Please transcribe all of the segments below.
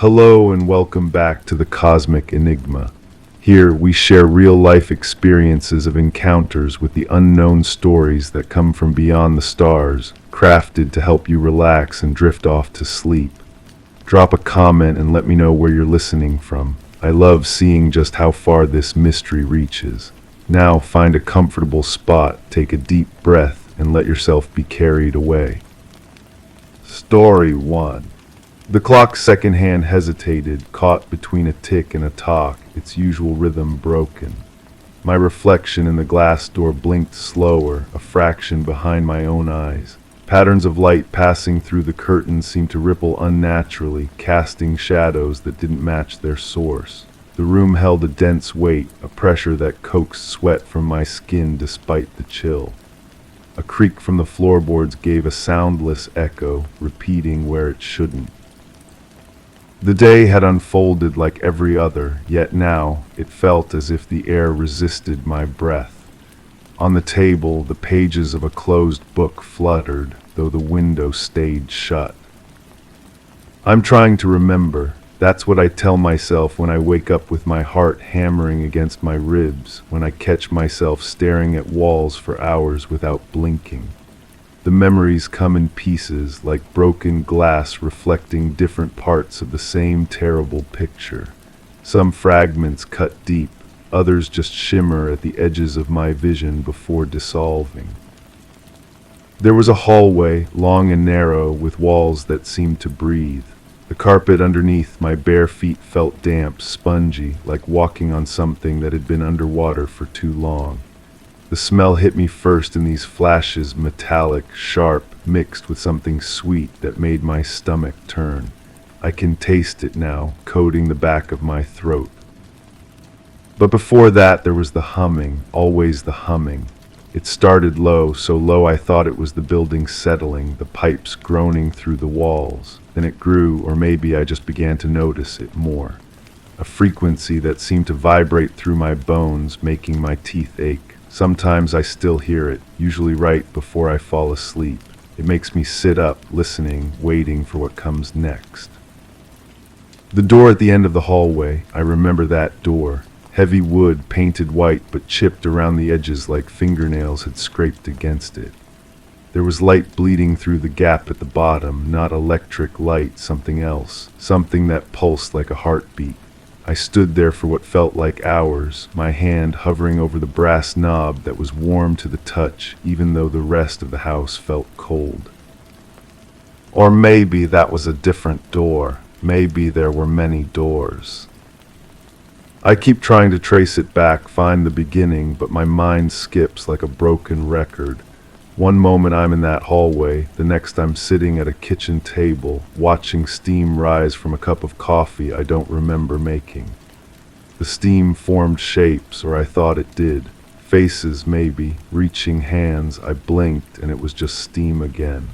Hello and welcome back to the Cosmic Enigma. Here we share real-life experiences of encounters with the unknown stories that come from beyond the stars, crafted to help you relax and drift off to sleep. Drop a comment and let me know where you're listening from. I love seeing just how far this mystery reaches. Now find a comfortable spot, take a deep breath, and let yourself be carried away. Story 1. The clock's second hand hesitated, caught between a tick and a tock, its usual rhythm broken. My reflection in the glass door blinked slower, a fraction behind my own eyes. Patterns of light passing through the curtains seemed to ripple unnaturally, casting shadows that didn't match their source. The room held a dense weight, a pressure that coaxed sweat from my skin despite the chill. A creak from the floorboards gave a soundless echo, repeating where it shouldn't. The day had unfolded like every other, yet now it felt as if the air resisted my breath. On the table, the pages of a closed book fluttered, though the window stayed shut. I'm trying to remember. That's what I tell myself when I wake up with my heart hammering against my ribs, when I catch myself staring at walls for hours without blinking. The memories come in pieces, like broken glass reflecting different parts of the same terrible picture. Some fragments cut deep, others just shimmer at the edges of my vision before dissolving. There was a hallway, long and narrow, with walls that seemed to breathe. The carpet underneath my bare feet felt damp, spongy, like walking on something that had been underwater for too long. The smell hit me first in these flashes, metallic, sharp, mixed with something sweet that made my stomach turn. I can taste it now, coating the back of my throat. But before that there was the humming, always the humming. It started low, so low I thought it was the building settling, the pipes groaning through the walls. Then it grew, or maybe I just began to notice it more. A frequency that seemed to vibrate through my bones, making my teeth ache. Sometimes I still hear it, usually right before I fall asleep. It makes me sit up, listening, waiting for what comes next. The door at the end of the hallway, I remember that door. Heavy wood, painted white, but chipped around the edges like fingernails had scraped against it. There was light bleeding through the gap at the bottom, not electric light, something else, something that pulsed like a heartbeat. I stood there for what felt like hours, my hand hovering over the brass knob that was warm to the touch, even though the rest of the house felt cold. Or maybe that was a different door. Maybe there were many doors. I keep trying to trace it back, find the beginning, but my mind skips like a broken record. One moment I'm in that hallway, the next I'm sitting at a kitchen table, watching steam rise from a cup of coffee I don't remember making. The steam formed shapes, or I thought it did. Faces, maybe, reaching hands. I blinked, and it was just steam again.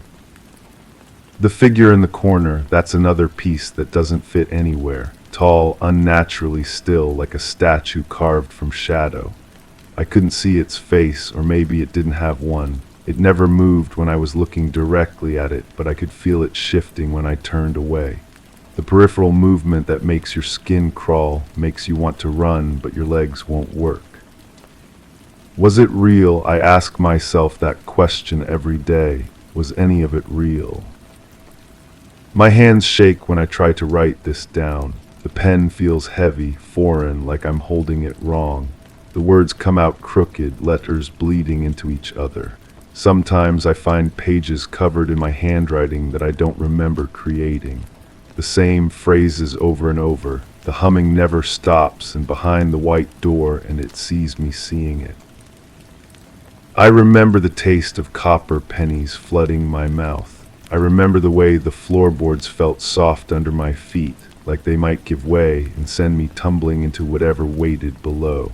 The figure in the corner, that's another piece that doesn't fit anywhere. Tall, unnaturally still, like a statue carved from shadow. I couldn't see its face, or maybe it didn't have one. It never moved when I was looking directly at it, but I could feel it shifting when I turned away. The peripheral movement that makes your skin crawl, makes you want to run, but your legs won't work. Was it real? I ask myself that question every day. Was any of it real? My hands shake when I try to write this down. The pen feels heavy, foreign, like I'm holding it wrong. The words come out crooked, letters bleeding into each other. Sometimes I find pages covered in my handwriting that I don't remember creating. The same phrases over and over. The humming never stops, and behind the white door, and it sees me seeing it. I remember the taste of copper pennies flooding my mouth. I remember the way the floorboards felt soft under my feet, like they might give way and send me tumbling into whatever waited below.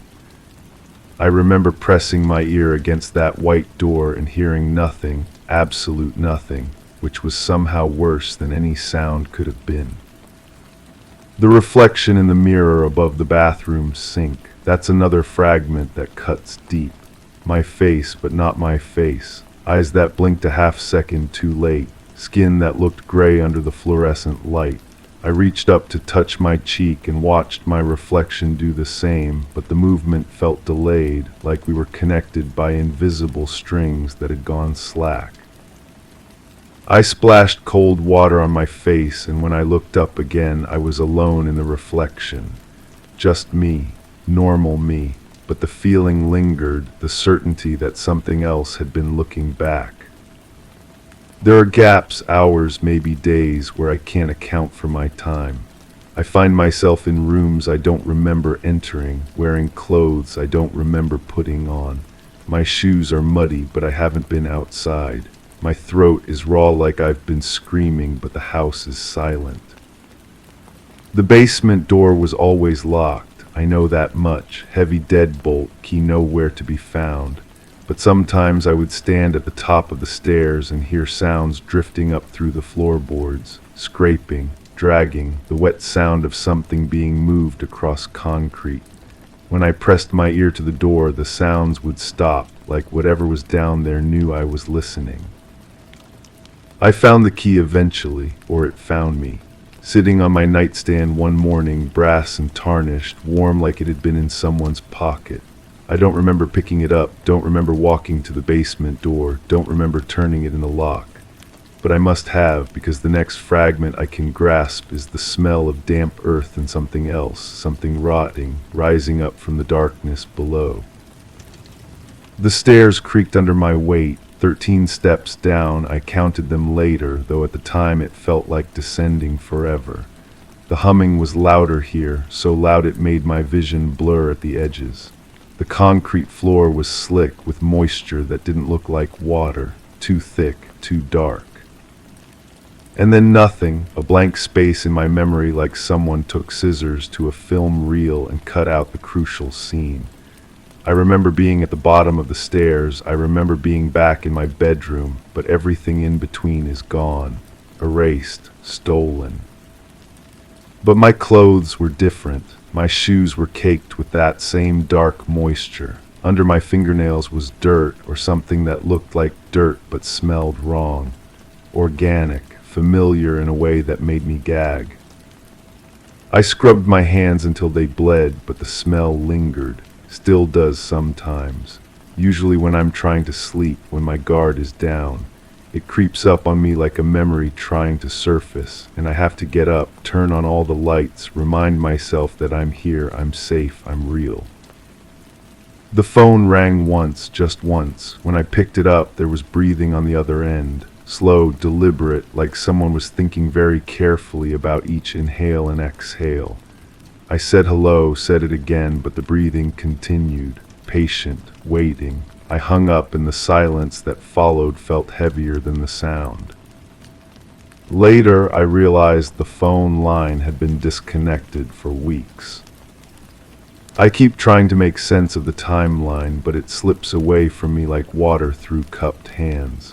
I remember pressing my ear against that white door and hearing nothing, absolute nothing, which was somehow worse than any sound could have been. The reflection in the mirror above the bathroom sink, that's another fragment that cuts deep. My face, but not my face. Eyes that blinked a half second too late. Skin that looked gray under the fluorescent light. I reached up to touch my cheek and watched my reflection do the same, but the movement felt delayed, like we were connected by invisible strings that had gone slack. I splashed cold water on my face, and when I looked up again, I was alone in the reflection. Just me, normal me, but the feeling lingered, the certainty that something else had been looking back. There are gaps, hours, maybe days, where I can't account for my time. I find myself in rooms I don't remember entering, wearing clothes I don't remember putting on. My shoes are muddy, but I haven't been outside. My throat is raw like I've been screaming, but the house is silent. The basement door was always locked, I know that much. Heavy deadbolt, key nowhere to be found. But sometimes I would stand at the top of the stairs and hear sounds drifting up through the floorboards, scraping, dragging, the wet sound of something being moved across concrete. When I pressed my ear to the door, the sounds would stop, like whatever was down there knew I was listening. I found the key eventually, or it found me, sitting on my nightstand one morning, brass and tarnished, warm like it had been in someone's pocket. I don't remember picking it up, don't remember walking to the basement door, don't remember turning it in the lock. But I must have, because the next fragment I can grasp is the smell of damp earth and something else, something rotting, rising up from the darkness below. The stairs creaked under my weight. 13 steps down, I counted them later, though at the time it felt like descending forever. The humming was louder here, so loud it made my vision blur at the edges. The concrete floor was slick with moisture that didn't look like water, too thick, too dark. And then nothing, a blank space in my memory like someone took scissors to a film reel and cut out the crucial scene. I remember being at the bottom of the stairs, I remember being back in my bedroom, but everything in between is gone, erased, stolen. But my clothes were different. My shoes were caked with that same dark moisture. Under my fingernails was dirt, or something that looked like dirt but smelled wrong. Organic, familiar in a way that made me gag. I scrubbed my hands until they bled, but the smell lingered. Still does sometimes. Usually when I'm trying to sleep, when my guard is down. It creeps up on me like a memory trying to surface, and I have to get up, turn on all the lights, remind myself that I'm here, I'm safe, I'm real. The phone rang once, just once. When I picked it up, there was breathing on the other end. Slow, deliberate, like someone was thinking very carefully about each inhale and exhale. I said hello, said it again, but the breathing continued, patient, waiting. I hung up, and the silence that followed felt heavier than the sound. Later, I realized the phone line had been disconnected for weeks. I keep trying to make sense of the timeline, but it slips away from me like water through cupped hands.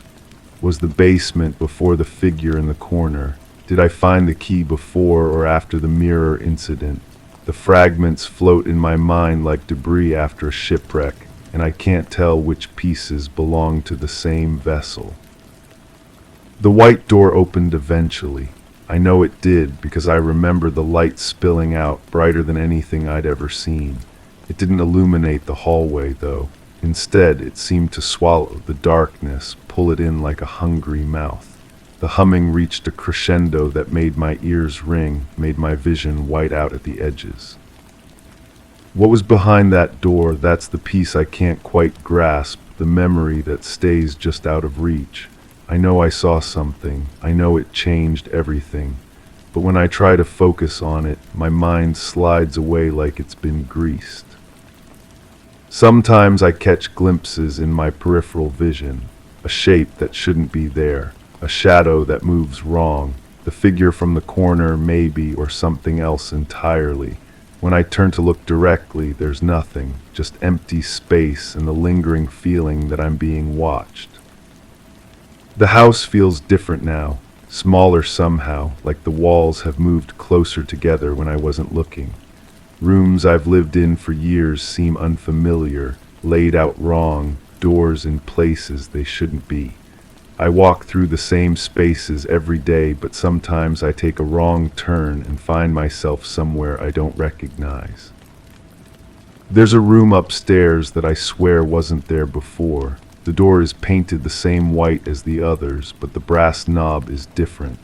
Was the basement before the figure in the corner? Did I find the key before or after the mirror incident? The fragments float in my mind like debris after a shipwreck, and I can't tell which pieces belong to the same vessel. The white door opened eventually. I know it did because I remember the light spilling out, brighter than anything I'd ever seen. It didn't illuminate the hallway, though. Instead, it seemed to swallow the darkness, pull it in like a hungry mouth. The humming reached a crescendo that made my ears ring, made my vision white out at the edges. What was behind that door? That's the piece I can't quite grasp, the memory that stays just out of reach. I know I saw something, I know it changed everything, but when I try to focus on it, my mind slides away like it's been greased. Sometimes I catch glimpses in my peripheral vision, a shape that shouldn't be there, a shadow that moves wrong, the figure from the corner maybe, or something else entirely. When I turn to look directly, there's nothing, just empty space and the lingering feeling that I'm being watched. The house feels different now, smaller somehow, like the walls have moved closer together when I wasn't looking. Rooms I've lived in for years seem unfamiliar, laid out wrong, doors in places they shouldn't be. I walk through the same spaces every day, but sometimes I take a wrong turn and find myself somewhere I don't recognize. There's a room upstairs that I swear wasn't there before. The door is painted the same white as the others, but the brass knob is different,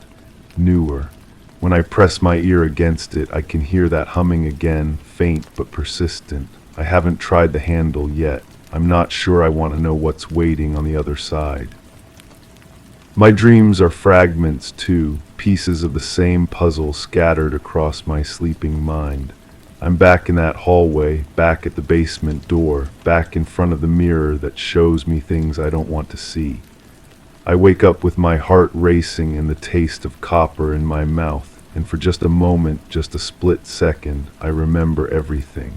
newer. When I press my ear against it, I can hear that humming again, faint but persistent. I haven't tried the handle yet. I'm not sure I want to know what's waiting on the other side. My dreams are fragments too, pieces of the same puzzle scattered across my sleeping mind. I'm back in that hallway, back at the basement door, back in front of the mirror that shows me things I don't want to see. I wake up with my heart racing and the taste of copper in my mouth, and for just a moment, just a split second, I remember everything.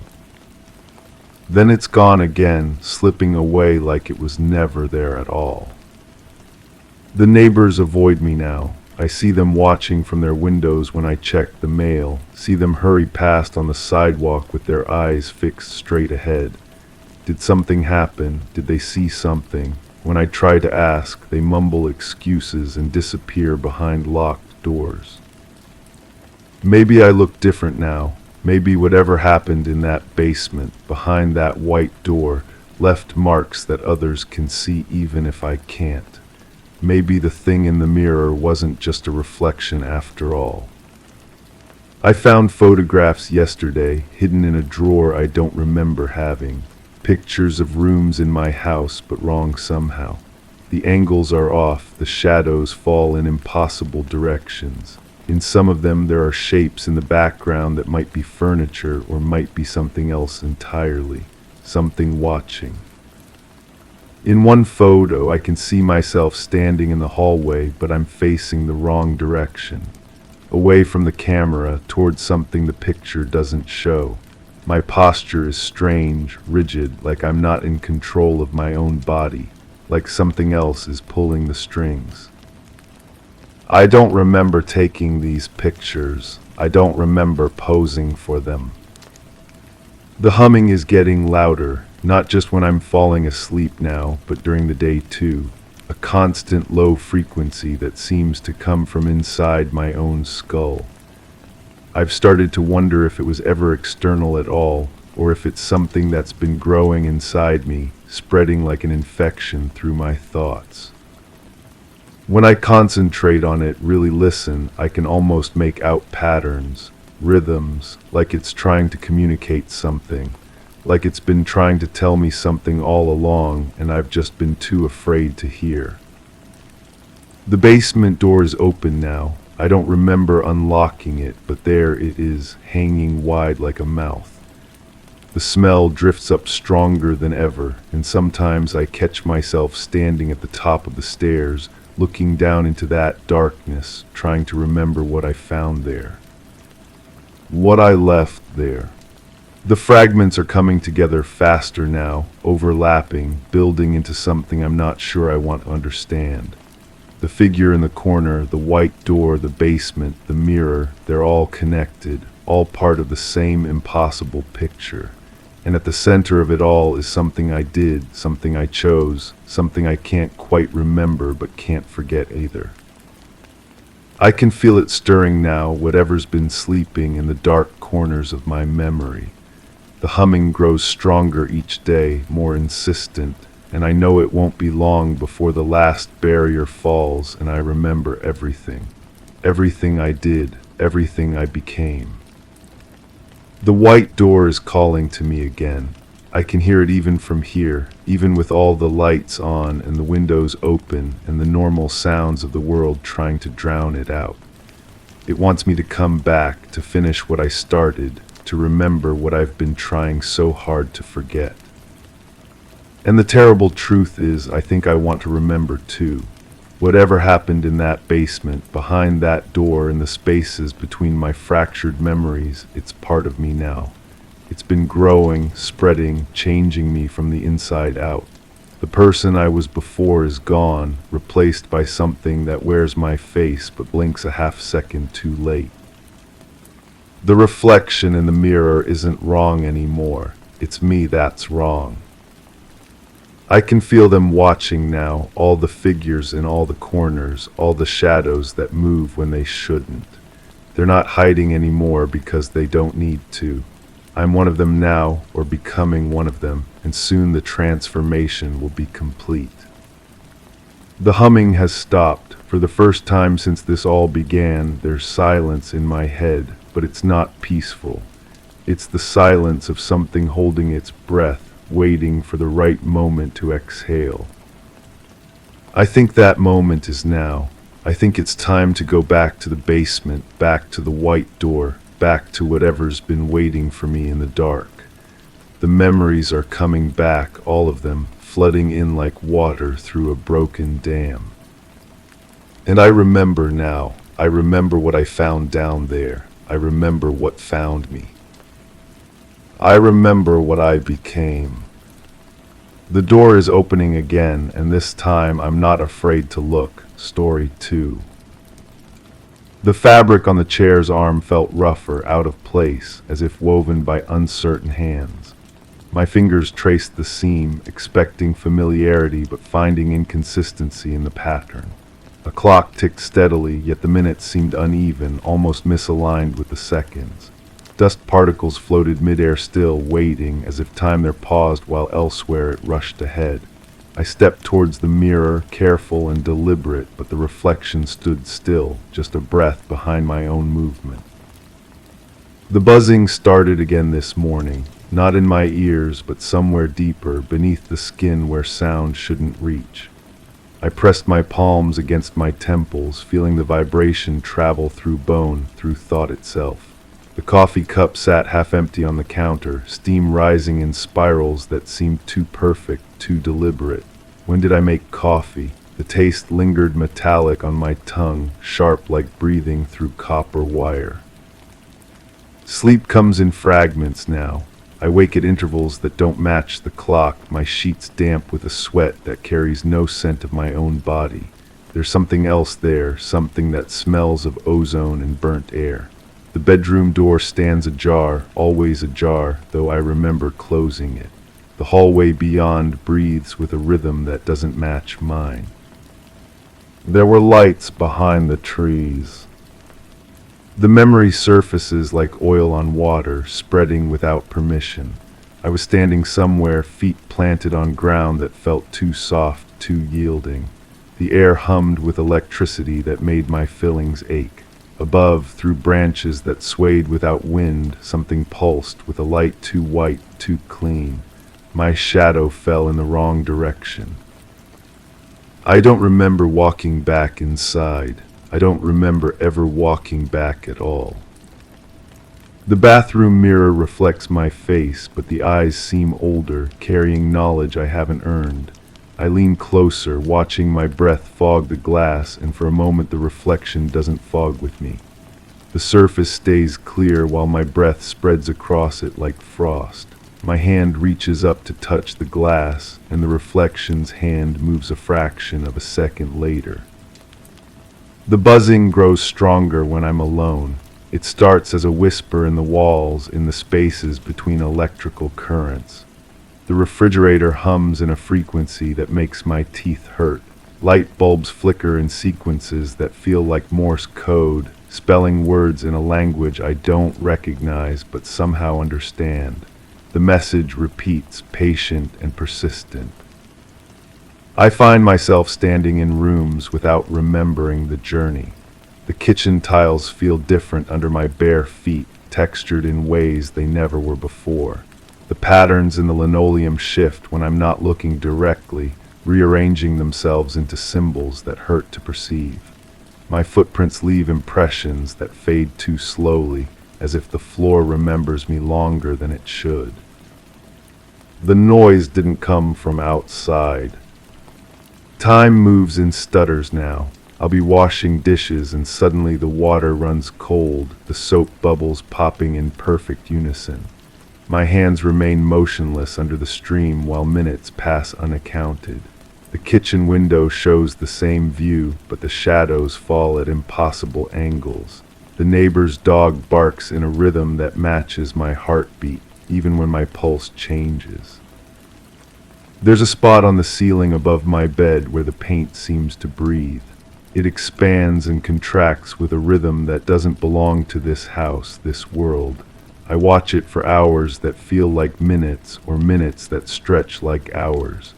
Then it's gone again, slipping away like it was never there at all. The neighbors avoid me now. I see them watching from their windows when I check the mail, see them hurry past on the sidewalk with their eyes fixed straight ahead. Did something happen? Did they see something? When I try to ask, they mumble excuses and disappear behind locked doors. Maybe I look different now. Maybe whatever happened in that basement, behind that white door, left marks that others can see even if I can't. Maybe the thing in the mirror wasn't just a reflection after all. I found photographs yesterday, hidden in a drawer I don't remember having. Pictures of rooms in my house, but wrong somehow. The angles are off, the shadows fall in impossible directions. In some of them there are shapes in the background that might be furniture or might be something else entirely, something watching. In one photo, I can see myself standing in the hallway, but I'm facing the wrong direction. Away from the camera, towards something the picture doesn't show. My posture is strange, rigid, like I'm not in control of my own body, like something else is pulling the strings. I don't remember taking these pictures. I don't remember posing for them. The humming is getting louder. Not just when I'm falling asleep now, but during the day too. A constant low frequency that seems to come from inside my own skull. I've started to wonder if it was ever external at all, or if it's something that's been growing inside me, spreading like an infection through my thoughts. When I concentrate on it, really listen, I can almost make out patterns, rhythms, like it's trying to communicate something. Like it's been trying to tell me something all along, and I've just been too afraid to hear. The basement door is open now. I don't remember unlocking it, but there it is, hanging wide like a mouth. The smell drifts up stronger than ever, and sometimes I catch myself standing at the top of the stairs, looking down into that darkness, trying to remember what I found there. What I left there. The fragments are coming together faster now, overlapping, building into something I'm not sure I want to understand. The figure in the corner, the white door, the basement, the mirror, they're all connected, all part of the same impossible picture. And at the center of it all is something I did, something I chose, something I can't quite remember but can't forget either. I can feel it stirring now, whatever's been sleeping in the dark corners of my memory. The humming grows stronger each day, more insistent, and I know it won't be long before the last barrier falls and I remember everything. Everything I did, everything I became. The white door is calling to me again. I can hear it even from here, even with all the lights on and the windows open and the normal sounds of the world trying to drown it out. It wants me to come back, to finish what I started, to remember what I've been trying so hard to forget. And the terrible truth is, I think I want to remember too. Whatever happened in that basement, behind that door, in the spaces between my fractured memories, it's part of me now. It's been growing, spreading, changing me from the inside out. The person I was before is gone, replaced by something that wears my face but blinks a half second too late. The reflection in the mirror isn't wrong anymore. It's me that's wrong. I can feel them watching now, all the figures in all the corners, all the shadows that move when they shouldn't. They're not hiding anymore because they don't need to. I'm one of them now, or becoming one of them, and soon the transformation will be complete. The humming has stopped. For the first time since this all began, there's silence in my head, but it's not peaceful. It's the silence of something holding its breath, waiting for the right moment to exhale. I think that moment is now. I think it's time to go back to the basement, back to the white door, back to whatever's been waiting for me in the dark. The memories are coming back, all of them, flooding in like water through a broken dam. And I remember now. I remember what I found down there. I remember what found me. I remember what I became. The door is opening again, and this time I'm not afraid to look. Story 2. The fabric on the chair's arm felt rougher, out of place, as if woven by uncertain hands. My fingers traced the seam, expecting familiarity but finding inconsistency in the pattern. A clock ticked steadily, yet the minutes seemed uneven, almost misaligned with the seconds. Dust particles floated midair still, waiting, as if time there paused while elsewhere it rushed ahead. I stepped towards the mirror, careful and deliberate, but the reflection stood still, just a breath behind my own movement. The buzzing started again this morning, not in my ears, but somewhere deeper, beneath the skin where sound shouldn't reach. I pressed my palms against my temples, feeling the vibration travel through bone, through thought itself. The coffee cup sat half empty on the counter, steam rising in spirals that seemed too perfect, too deliberate. When did I make coffee? The taste lingered metallic on my tongue, sharp like breathing through copper wire. Sleep comes in fragments now. I wake at intervals that don't match the clock, my sheets damp with a sweat that carries no scent of my own body. There's something else there, something that smells of ozone and burnt air. The bedroom door stands ajar, always ajar, though I remember closing it. The hallway beyond breathes with a rhythm that doesn't match mine. There were lights behind the trees. The memory surfaces like oil on water, spreading without permission. I was standing somewhere, feet planted on ground that felt too soft, too yielding. The air hummed with electricity that made my fillings ache. Above, through branches that swayed without wind, something pulsed with a light too white, too clean. My shadow fell in the wrong direction. I don't remember walking back inside. I don't remember ever walking back at all. The bathroom mirror reflects my face, but the eyes seem older, carrying knowledge I haven't earned. I lean closer, watching my breath fog the glass, and for a moment the reflection doesn't fog with me. The surface stays clear while my breath spreads across it like frost. My hand reaches up to touch the glass, and the reflection's hand moves a fraction of a second later. The buzzing grows stronger when I'm alone. It starts as a whisper in the walls, in the spaces between electrical currents. The refrigerator hums in a frequency that makes my teeth hurt. Light bulbs flicker in sequences that feel like Morse code, spelling words in a language I don't recognize but somehow understand. The message repeats, patient and persistent. I find myself standing in rooms without remembering the journey. The kitchen tiles feel different under my bare feet, textured in ways they never were before. The patterns in the linoleum shift when I'm not looking directly, rearranging themselves into symbols that hurt to perceive. My footprints leave impressions that fade too slowly, as if the floor remembers me longer than it should. The noise didn't come from outside. Time moves in stutters now. I'll be washing dishes and suddenly the water runs cold, the soap bubbles popping in perfect unison. My hands remain motionless under the stream while minutes pass unaccounted. The kitchen window shows the same view, but the shadows fall at impossible angles. The neighbor's dog barks in a rhythm that matches my heartbeat, even when my pulse changes. There's a spot on the ceiling above my bed where the paint seems to breathe. It expands and contracts with a rhythm that doesn't belong to this house, this world. I watch it for hours that feel like minutes, or minutes that stretch like hours.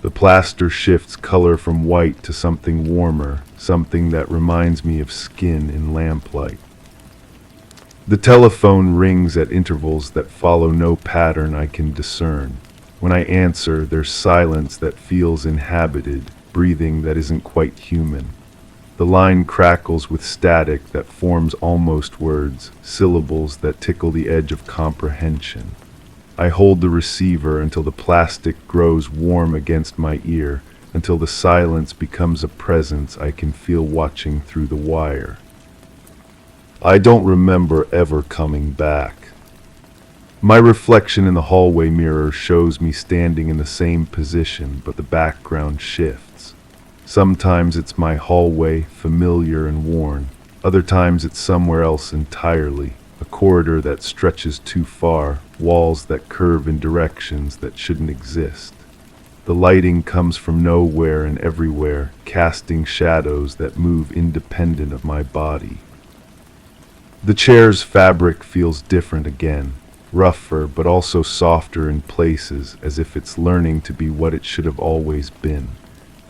The plaster shifts color from white to something warmer, something that reminds me of skin in lamplight. The telephone rings at intervals that follow no pattern I can discern. When I answer, there's silence that feels inhabited, breathing that isn't quite human. The line crackles with static that forms almost words, syllables that tickle the edge of comprehension. I hold the receiver until the plastic grows warm against my ear, until the silence becomes a presence I can feel watching through the wire. I don't remember ever coming back. My reflection in the hallway mirror shows me standing in the same position, but the background shifts. Sometimes it's my hallway, familiar and worn. Other times it's somewhere else entirely. A corridor that stretches too far, walls that curve in directions that shouldn't exist. The lighting comes from nowhere and everywhere, casting shadows that move independent of my body. The chair's fabric feels different again, rougher but also softer in places, as if it's learning to be what it should have always been.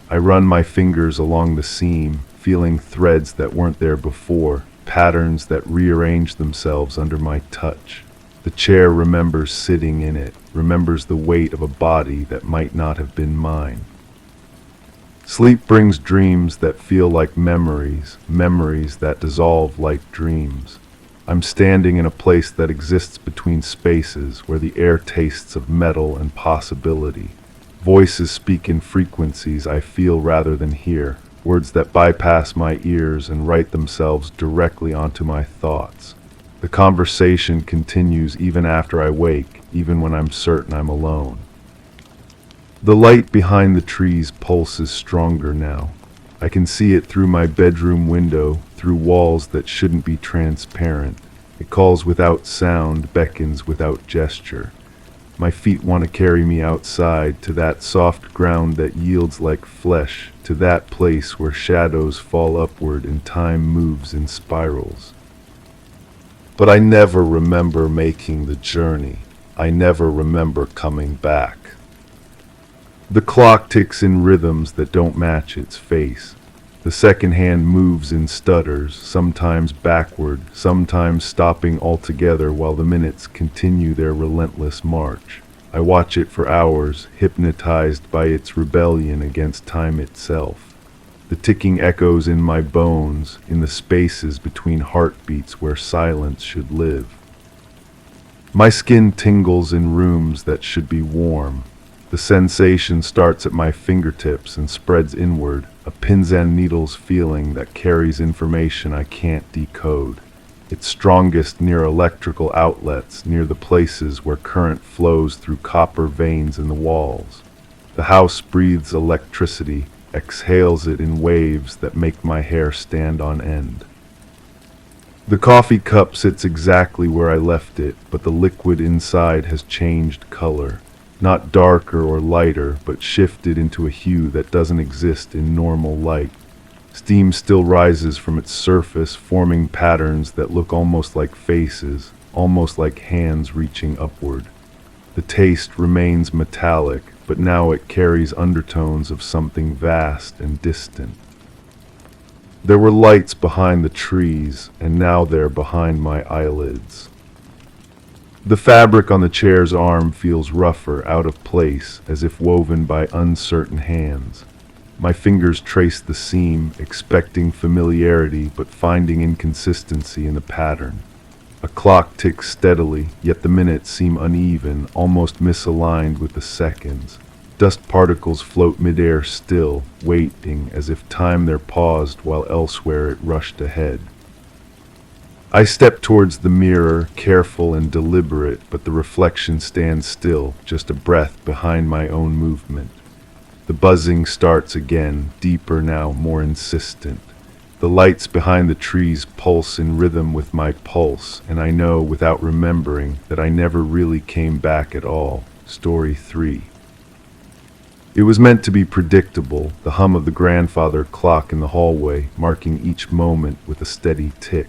I run my fingers along the seam, feeling threads that weren't there before, patterns that rearrange themselves under my touch. The chair remembers sitting in it, remembers the weight of a body that might not have been mine. Sleep brings dreams that feel like memories, memories that dissolve like dreams. I'm standing in a place that exists between spaces, where the air tastes of metal and possibility. Voices speak in frequencies I feel rather than hear, words that bypass my ears and write themselves directly onto my thoughts. The conversation continues even after I wake, even when I'm certain I'm alone. The light behind the trees pulses stronger now. I can see it through my bedroom window, through walls that shouldn't be transparent. It calls without sound, beckons without gesture. My feet want to carry me outside, to that soft ground that yields like flesh, to that place where shadows fall upward and time moves in spirals. But I never remember making the journey. I never remember coming back. The clock ticks in rhythms that don't match its face. The second hand moves in stutters, sometimes backward, sometimes stopping altogether while the minutes continue their relentless march. I watch it for hours, hypnotized by its rebellion against time itself. The ticking echoes in my bones, in the spaces between heartbeats where silence should live. My skin tingles in rooms that should be warm. The sensation starts at my fingertips and spreads inward, a pins and needles feeling that carries information I can't decode. It's strongest near electrical outlets, near the places where current flows through copper veins in the walls. The house breathes electricity, exhales it in waves that make my hair stand on end. The coffee cup sits exactly where I left it, but the liquid inside has changed color. Not darker or lighter, but shifted into a hue that doesn't exist in normal light. Steam still rises from its surface, forming patterns that look almost like faces, almost like hands reaching upward. The taste remains metallic, but now it carries undertones of something vast and distant. There were lights behind the trees, and now they're behind my eyelids. The fabric on the chair's arm feels rougher, out of place, as if woven by uncertain hands. My fingers trace the seam, expecting familiarity but finding inconsistency in the pattern. A clock ticks steadily, yet the minutes seem uneven, almost misaligned with the seconds. Dust particles float midair still, waiting as if time there paused while elsewhere it rushed ahead. I step towards the mirror, careful and deliberate, but the reflection stands still, just a breath behind my own movement. The buzzing starts again, deeper now, more insistent. The lights behind the trees pulse in rhythm with my pulse, and I know, without remembering, that I never really came back at all. Story 3. It was meant to be predictable, the hum of the grandfather clock in the hallway, marking each moment with a steady tick.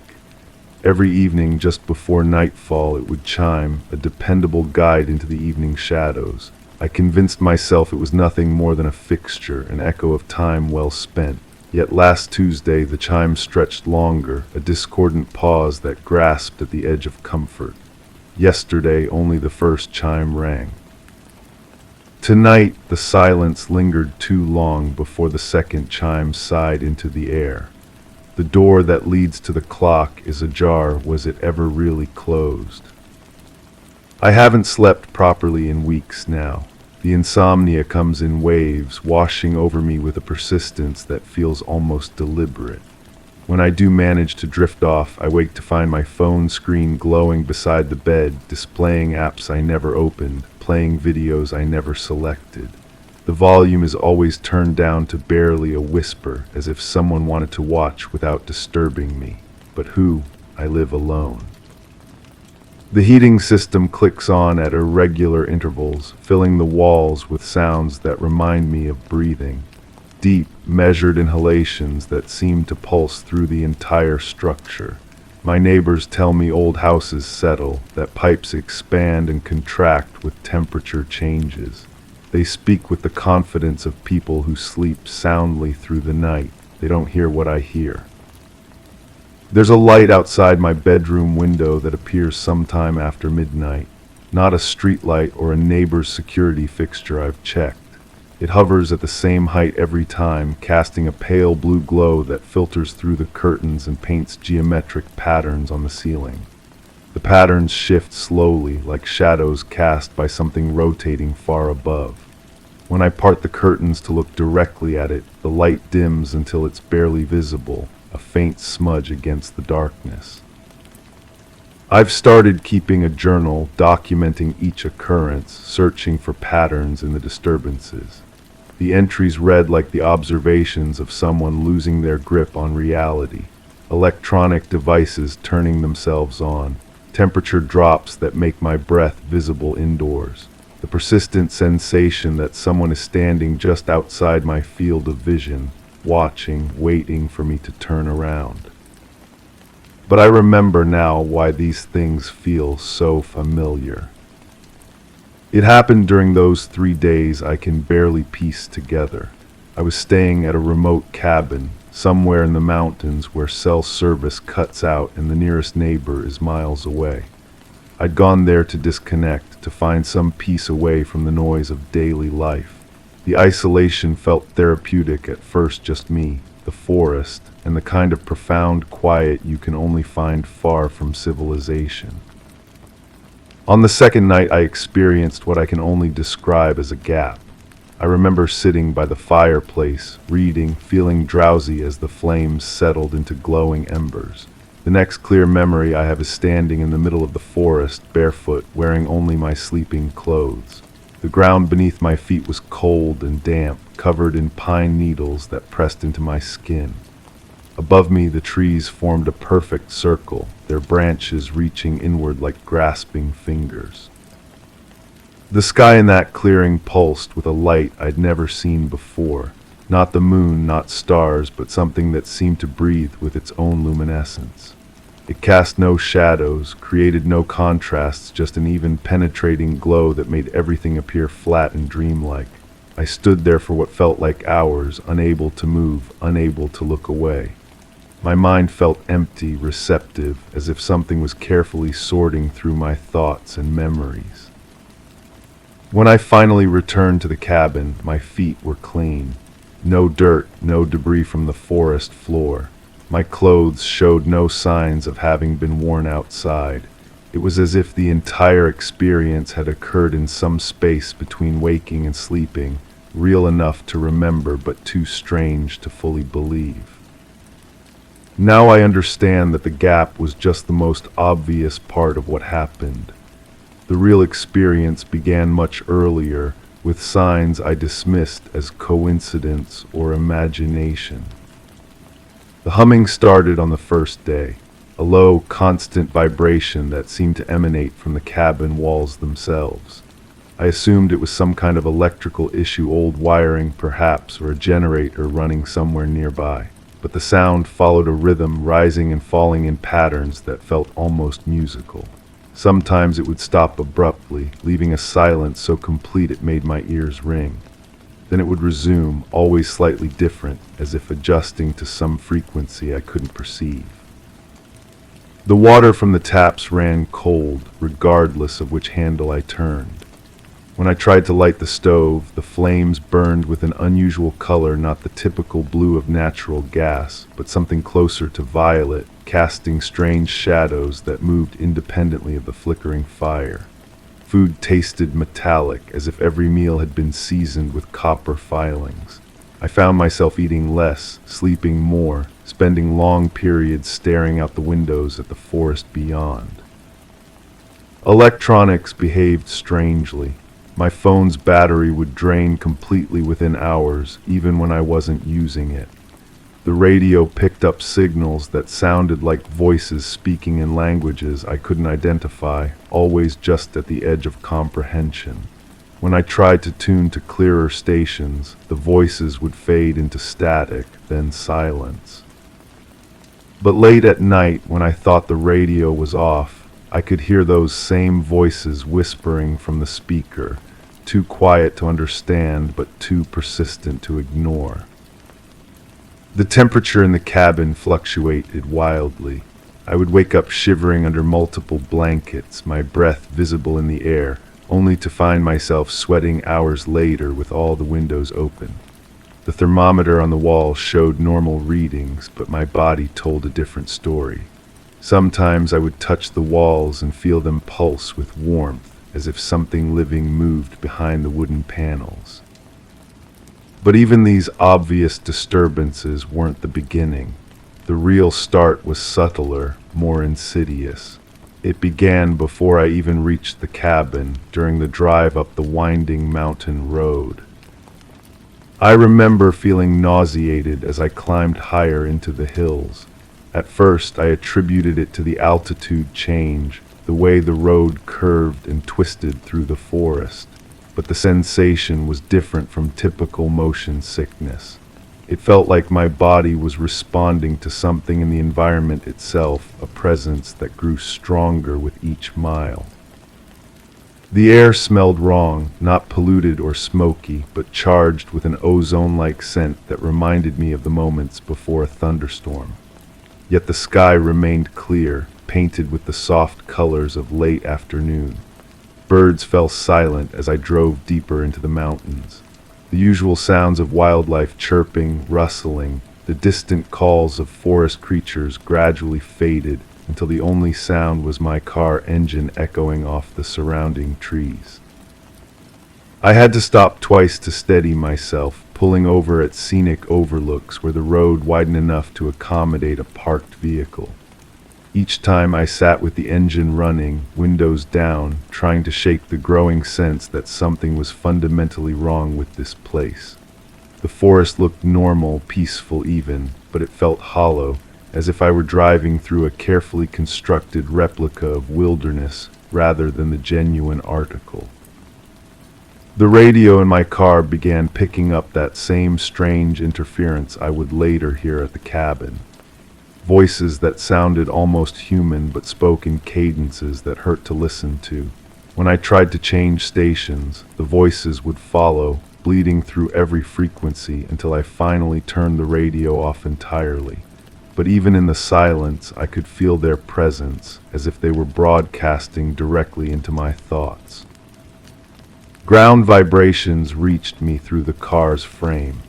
Every evening, just before nightfall, it would chime, a dependable guide into the evening shadows. I convinced myself it was nothing more than a fixture, an echo of time well spent. Yet last Tuesday the chime stretched longer, a discordant pause that grasped at the edge of comfort. Yesterday only the first chime rang. Tonight the silence lingered too long before the second chime sighed into the air. The door that leads to the clock is ajar. Was it ever really closed? I haven't slept properly in weeks now. The insomnia comes in waves, washing over me with a persistence that feels almost deliberate. When I do manage to drift off, I wake to find my phone screen glowing beside the bed, displaying apps I never opened, playing videos I never selected. The volume is always turned down to barely a whisper, as if someone wanted to watch without disturbing me. But who? I live alone. The heating system clicks on at irregular intervals, filling the walls with sounds that remind me of breathing. Deep, measured inhalations that seem to pulse through the entire structure. My neighbors tell me old houses settle, that pipes expand and contract with temperature changes. They speak with the confidence of people who sleep soundly through the night. They don't hear what I hear. There's a light outside my bedroom window that appears sometime after midnight. Not a street light or a neighbor's security fixture I've checked. It hovers at the same height every time, casting a pale blue glow that filters through the curtains and paints geometric patterns on the ceiling. The patterns shift slowly, like shadows cast by something rotating far above. When I part the curtains to look directly at it, the light dims until it's barely visible, a faint smudge against the darkness. I've started keeping a journal, documenting each occurrence, searching for patterns in the disturbances. The entries read like the observations of someone losing their grip on reality. Electronic devices turning themselves on. Temperature drops that make my breath visible indoors. The persistent sensation that someone is standing just outside my field of vision, watching, waiting for me to turn around. But I remember now why these things feel so familiar. It happened during those 3 days I can barely piece together. I was staying at a remote cabin, somewhere in the mountains where cell service cuts out and the nearest neighbor is miles away. I'd gone there to disconnect, to find some peace away from the noise of daily life. The isolation felt therapeutic, at first just me, the forest, and the kind of profound quiet you can only find far from civilization. On the second night I experienced what I can only describe as a gap. I remember sitting by the fireplace, reading, feeling drowsy as the flames settled into glowing embers. The next clear memory I have is standing in the middle of the forest, barefoot, wearing only my sleeping clothes. The ground beneath my feet was cold and damp, covered in pine needles that pressed into my skin. Above me, the trees formed a perfect circle, their branches reaching inward like grasping fingers. The sky in that clearing pulsed with a light I'd never seen before. Not the moon, not stars, but something that seemed to breathe with its own luminescence. It cast no shadows, created no contrasts, just an even penetrating glow that made everything appear flat and dreamlike. I stood there for what felt like hours, unable to move, unable to look away. My mind felt empty, receptive, as if something was carefully sorting through my thoughts and memories. When I finally returned to the cabin, my feet were clean. No dirt, no debris from the forest floor. My clothes showed no signs of having been worn outside. It was as if the entire experience had occurred in some space between waking and sleeping, real enough to remember but too strange to fully believe. Now I understand that the gap was just the most obvious part of what happened. The real experience began much earlier, with signs I dismissed as coincidence or imagination. The humming started on the first day, a low, constant vibration that seemed to emanate from the cabin walls themselves. I assumed it was some kind of electrical issue, old wiring perhaps, or a generator running somewhere nearby. But the sound followed a rhythm, rising and falling in patterns that felt almost musical. Sometimes it would stop abruptly, leaving a silence so complete it made my ears ring. Then it would resume, always slightly different, as if adjusting to some frequency I couldn't perceive. The water from the taps ran cold, regardless of which handle I turned. When I tried to light the stove, the flames burned with an unusual color, not the typical blue of natural gas, but something closer to violet, casting strange shadows that moved independently of the flickering fire. Food tasted metallic, as if every meal had been seasoned with copper filings. I found myself eating less, sleeping more, spending long periods staring out the windows at the forest beyond. Electronics behaved strangely. My phone's battery would drain completely within hours, even when I wasn't using it. The radio picked up signals that sounded like voices speaking in languages I couldn't identify, always just at the edge of comprehension. When I tried to tune to clearer stations, the voices would fade into static, then silence. But late at night, when I thought the radio was off, I could hear those same voices whispering from the speaker, too quiet to understand but too persistent to ignore. The temperature in the cabin fluctuated wildly. I would wake up shivering under multiple blankets, my breath visible in the air, only to find myself sweating hours later with all the windows open. The thermometer on the wall showed normal readings, but my body told a different story. Sometimes I would touch the walls and feel them pulse with warmth, as if something living moved behind the wooden panels. But even these obvious disturbances weren't the beginning. The real start was subtler, more insidious. It began before I even reached the cabin, during the drive up the winding mountain road. I remember feeling nauseated as I climbed higher into the hills. At first, I attributed it to the altitude change, the way the road curved and twisted through the forest. But the sensation was different from typical motion sickness. It felt like my body was responding to something in the environment itself, a presence that grew stronger with each mile. The air smelled wrong, not polluted or smoky, but charged with an ozone-like scent that reminded me of the moments before a thunderstorm. Yet the sky remained clear, painted with the soft colors of late afternoon. Birds fell silent as I drove deeper into the mountains. The usual sounds of wildlife chirping, rustling, the distant calls of forest creatures gradually faded until the only sound was my car engine echoing off the surrounding trees. I had to stop twice to steady myself, pulling over at scenic overlooks where the road widened enough to accommodate a parked vehicle. Each time I sat with the engine running, windows down, trying to shake the growing sense that something was fundamentally wrong with this place. The forest looked normal, peaceful even, but it felt hollow, as if I were driving through a carefully constructed replica of wilderness rather than the genuine article. The radio in my car began picking up that same strange interference I would later hear at the cabin. Voices that sounded almost human but spoke in cadences that hurt to listen to. When I tried to change stations, the voices would follow, bleeding through every frequency until I finally turned the radio off entirely. But even in the silence, I could feel their presence, as if they were broadcasting directly into my thoughts. Ground vibrations reached me through the car's frame.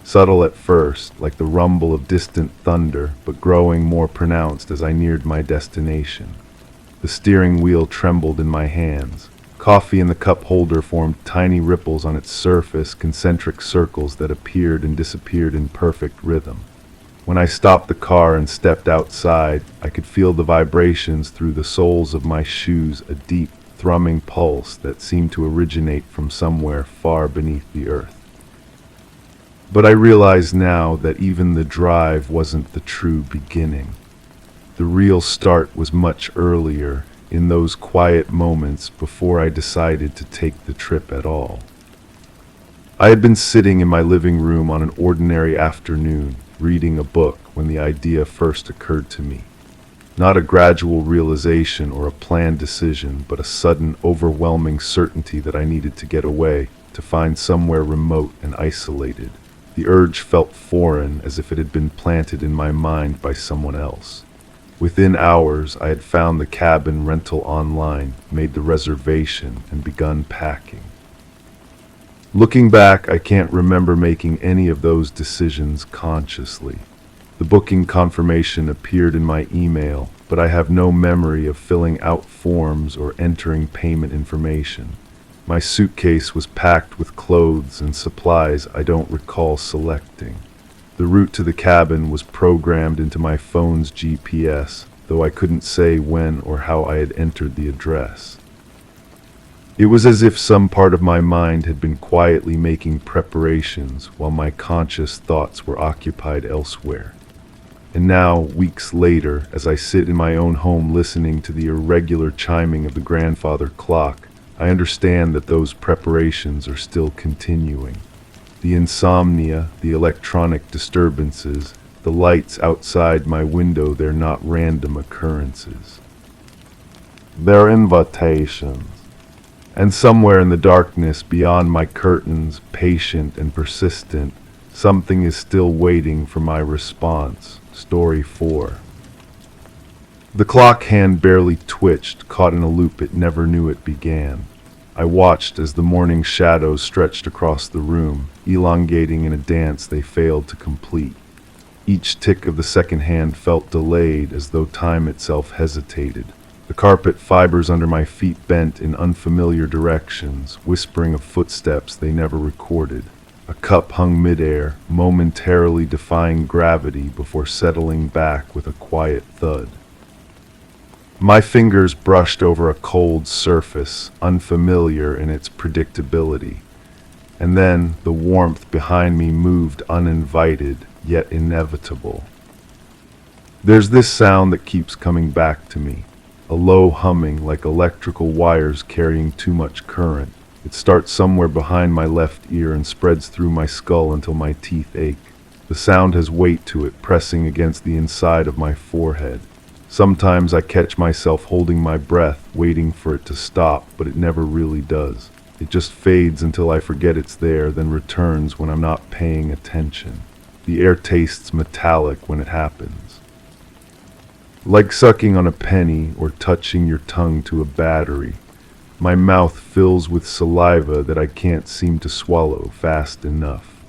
Subtle at first, like the rumble of distant thunder, but growing more pronounced as I neared my destination. The steering wheel trembled in my hands. Coffee in the cup holder formed tiny ripples on its surface, concentric circles that appeared and disappeared in perfect rhythm. When I stopped the car and stepped outside, I could feel the vibrations through the soles of my shoes, a deep, thrumming pulse that seemed to originate from somewhere far beneath the earth. But I realize now that even the drive wasn't the true beginning. The real start was much earlier, in those quiet moments before I decided to take the trip at all. I had been sitting in my living room on an ordinary afternoon, reading a book when the idea first occurred to me. Not a gradual realization or a planned decision, but a sudden, overwhelming certainty that I needed to get away, to find somewhere remote and isolated. The urge felt foreign, as if it had been planted in my mind by someone else. Within hours, I had found the cabin rental online, made the reservation, and begun packing. Looking back, I can't remember making any of those decisions consciously. The booking confirmation appeared in my email, but I have no memory of filling out forms or entering payment information. My suitcase was packed with clothes and supplies I don't recall selecting. The route to the cabin was programmed into my phone's GPS, though I couldn't say when or how I had entered the address. It was as if some part of my mind had been quietly making preparations while my conscious thoughts were occupied elsewhere. And now, weeks later, as I sit in my own home listening to the irregular chiming of the grandfather clock, I understand that those preparations are still continuing. The insomnia, the electronic disturbances, the lights outside my window, they're not random occurrences. They're invitations. And somewhere in the darkness beyond my curtains, patient and persistent, something is still waiting for my response. Story 4. The clock hand barely twitched, caught in a loop it never knew it began. I watched as the morning shadows stretched across the room, elongating in a dance they failed to complete. Each tick of the second hand felt delayed, as though time itself hesitated. The carpet fibers under my feet bent in unfamiliar directions, whispering of footsteps they never recorded. A cup hung midair, momentarily defying gravity before settling back with a quiet thud. My fingers brushed over a cold surface, unfamiliar in its predictability. And then the warmth behind me moved uninvited, yet inevitable. There's this sound that keeps coming back to me. A low humming, like electrical wires carrying too much current. It starts somewhere behind my left ear and spreads through my skull until my teeth ache. The sound has weight to it, pressing against the inside of my forehead. Sometimes I catch myself holding my breath, waiting for it to stop, but it never really does. It just fades until I forget it's there, then returns when I'm not paying attention. The air tastes metallic when it happens. Like sucking on a penny or touching your tongue to a battery. My mouth fills with saliva that I can't seem to swallow fast enough.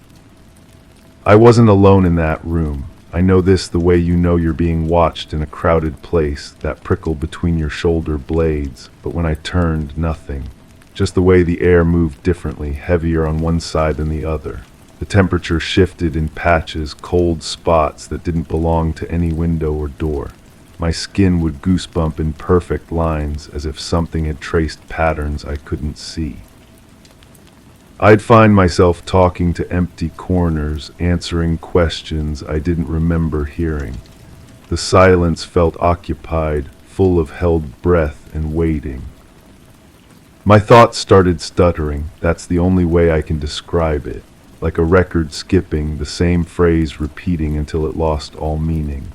I wasn't alone in that room. I know this the way you know you're being watched in a crowded place, that prickle between your shoulder blades, but when I turned, nothing. Just the way the air moved differently, heavier on one side than the other. The temperature shifted in patches, cold spots that didn't belong to any window or door. My skin would goosebump in perfect lines, as if something had traced patterns I couldn't see. I'd find myself talking to empty corners, answering questions I didn't remember hearing. The silence felt occupied, full of held breath and waiting. My thoughts started stuttering. That's the only way I can describe it. Like a record skipping, the same phrase repeating until it lost all meaning.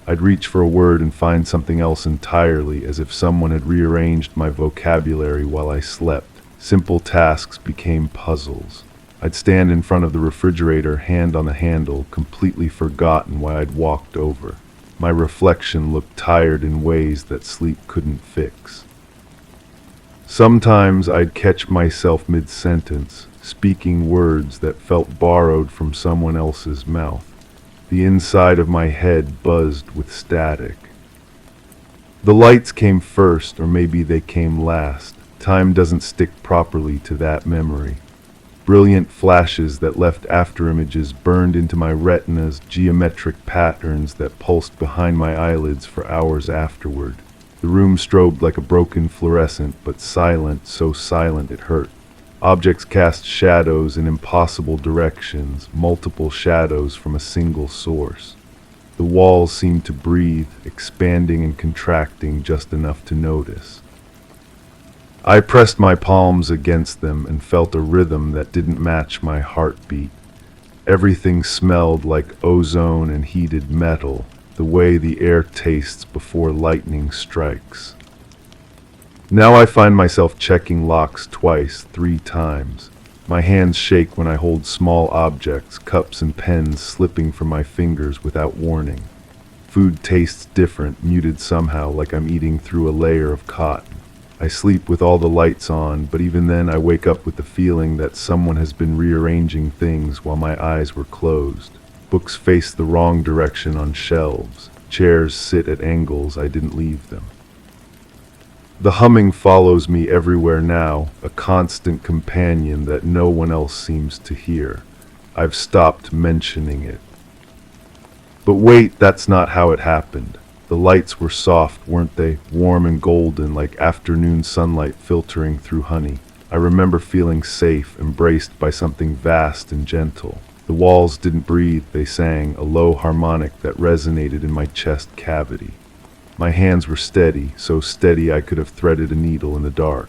I'd reach for a word and find something else entirely, as if someone had rearranged my vocabulary while I slept. Simple tasks became puzzles. I'd stand in front of the refrigerator, hand on the handle, completely forgotten why I'd walked over. My reflection looked tired in ways that sleep couldn't fix. Sometimes I'd catch myself mid-sentence, speaking words that felt borrowed from someone else's mouth. The inside of my head buzzed with static. The lights came first, or maybe they came last. Time doesn't stick properly to that memory. Brilliant flashes that left afterimages burned into my retina's geometric patterns that pulsed behind my eyelids for hours afterward. The room strobed like a broken fluorescent, but silent, so silent it hurt. Objects cast shadows in impossible directions, multiple shadows from a single source. The walls seemed to breathe, expanding and contracting just enough to notice. I pressed my palms against them and felt a rhythm that didn't match my heartbeat. Everything smelled like ozone and heated metal, the way the air tastes before lightning strikes. Now I find myself checking locks twice, 3 times. My hands shake when I hold small objects, cups and pens slipping from my fingers without warning. Food tastes different, muted somehow, like I'm eating through a layer of cotton. I sleep with all the lights on, but even then I wake up with the feeling that someone has been rearranging things while my eyes were closed. Books face the wrong direction on shelves. Chairs sit at angles I didn't leave them. The humming follows me everywhere now, a constant companion that no one else seems to hear. I've stopped mentioning it. But wait, that's not how it happened. The lights were soft, weren't they? Warm and golden, like afternoon sunlight filtering through honey. I remember feeling safe, embraced by something vast and gentle. The walls didn't breathe, they sang, a low harmonic that resonated in my chest cavity. My hands were steady, so steady I could have threaded a needle in the dark.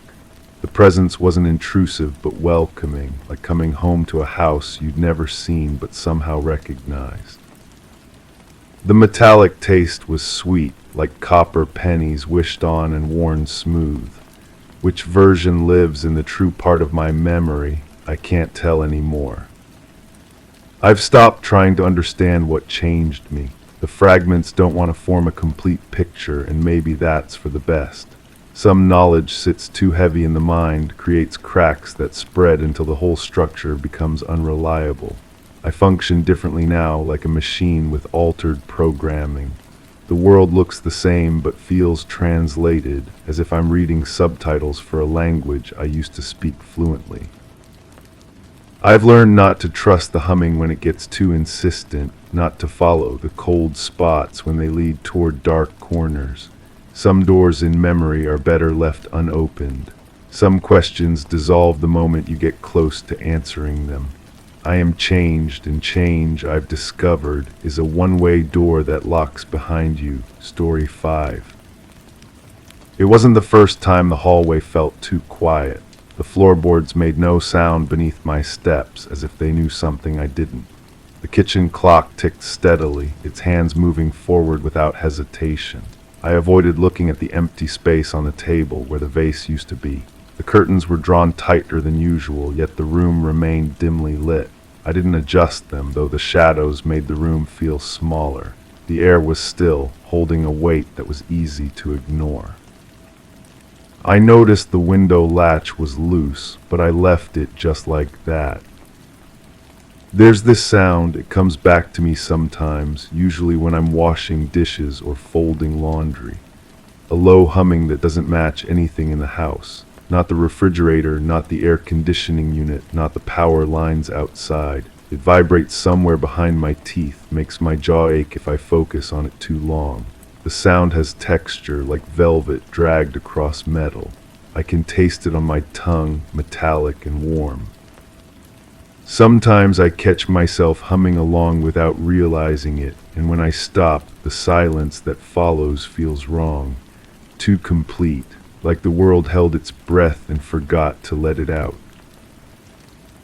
The presence wasn't intrusive, but welcoming, like coming home to a house you'd never seen but somehow recognized. The metallic taste was sweet, like copper pennies wished on and worn smooth. Which version lives in the true part of my memory, I can't tell anymore. I've stopped trying to understand what changed me. The fragments don't want to form a complete picture, and maybe that's for the best. Some knowledge sits too heavy in the mind, creates cracks that spread until the whole structure becomes unreliable. I function differently now, like a machine with altered programming. The world looks the same but feels translated, as if I'm reading subtitles for a language I used to speak fluently. I've learned not to trust the humming when it gets too insistent, not to follow the cold spots when they lead toward dark corners. Some doors in memory are better left unopened. Some questions dissolve the moment you get close to answering them. I am changed, and change, I've discovered, is a one-way door that locks behind you. Story 5. It wasn't the first time the hallway felt too quiet. The floorboards made no sound beneath my steps, as if they knew something I didn't. The kitchen clock ticked steadily, its hands moving forward without hesitation. I avoided looking at the empty space on the table where the vase used to be. The curtains were drawn tighter than usual, yet the room remained dimly lit. I didn't adjust them, though the shadows made the room feel smaller. The air was still, holding a weight that was easy to ignore. I noticed the window latch was loose, but I left it just like that. There's this sound, it comes back to me sometimes, usually when I'm washing dishes or folding laundry. A low humming that doesn't match anything in the house. Not the refrigerator, not the air conditioning unit, not the power lines outside. It vibrates somewhere behind my teeth, makes my jaw ache if I focus on it too long. The sound has texture, like velvet dragged across metal. I can taste it on my tongue, metallic and warm. Sometimes I catch myself humming along without realizing it, and when I stop, the silence that follows feels wrong. Too complete. Like the world held its breath and forgot to let it out.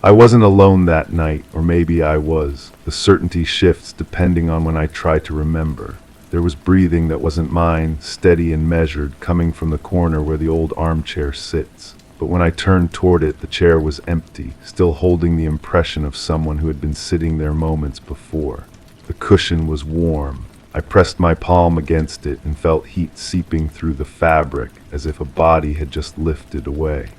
I wasn't alone that night, or maybe I was. The certainty shifts depending on when I try to remember. There was breathing that wasn't mine, steady and measured, coming from the corner where the old armchair sits. But when I turned toward it, the chair was empty, still holding the impression of someone who had been sitting there moments before. The cushion was warm. I pressed my palm against it and felt heat seeping through the fabric, as if a body had just lifted away.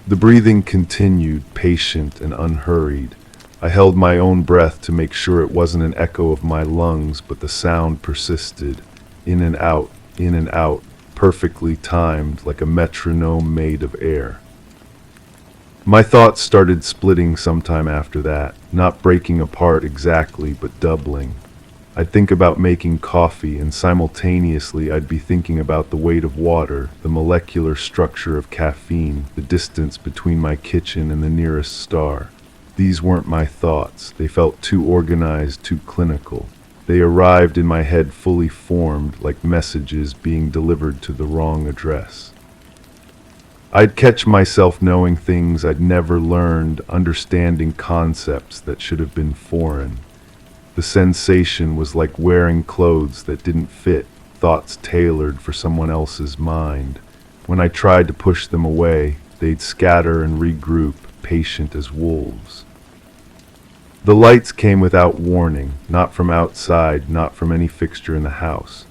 The breathing continued, patient and unhurried. I held my own breath to make sure it wasn't an echo of my lungs, but the sound persisted, in and out, perfectly timed, like a metronome made of air. My thoughts started splitting sometime after that, not breaking apart exactly, but doubling. I'd think about making coffee, and simultaneously I'd be thinking about the weight of water, the molecular structure of caffeine, the distance between my kitchen and the nearest star. These weren't my thoughts. They felt too organized, too clinical. They arrived in my head fully formed, like messages being delivered to the wrong address. I'd catch myself knowing things I'd never learned, understanding concepts that should have been foreign. The sensation was like wearing clothes that didn't fit, thoughts tailored for someone else's mind. When I tried to push them away, they'd scatter and regroup, patient as wolves. The lights came without warning, not from outside, not from any fixture in the house.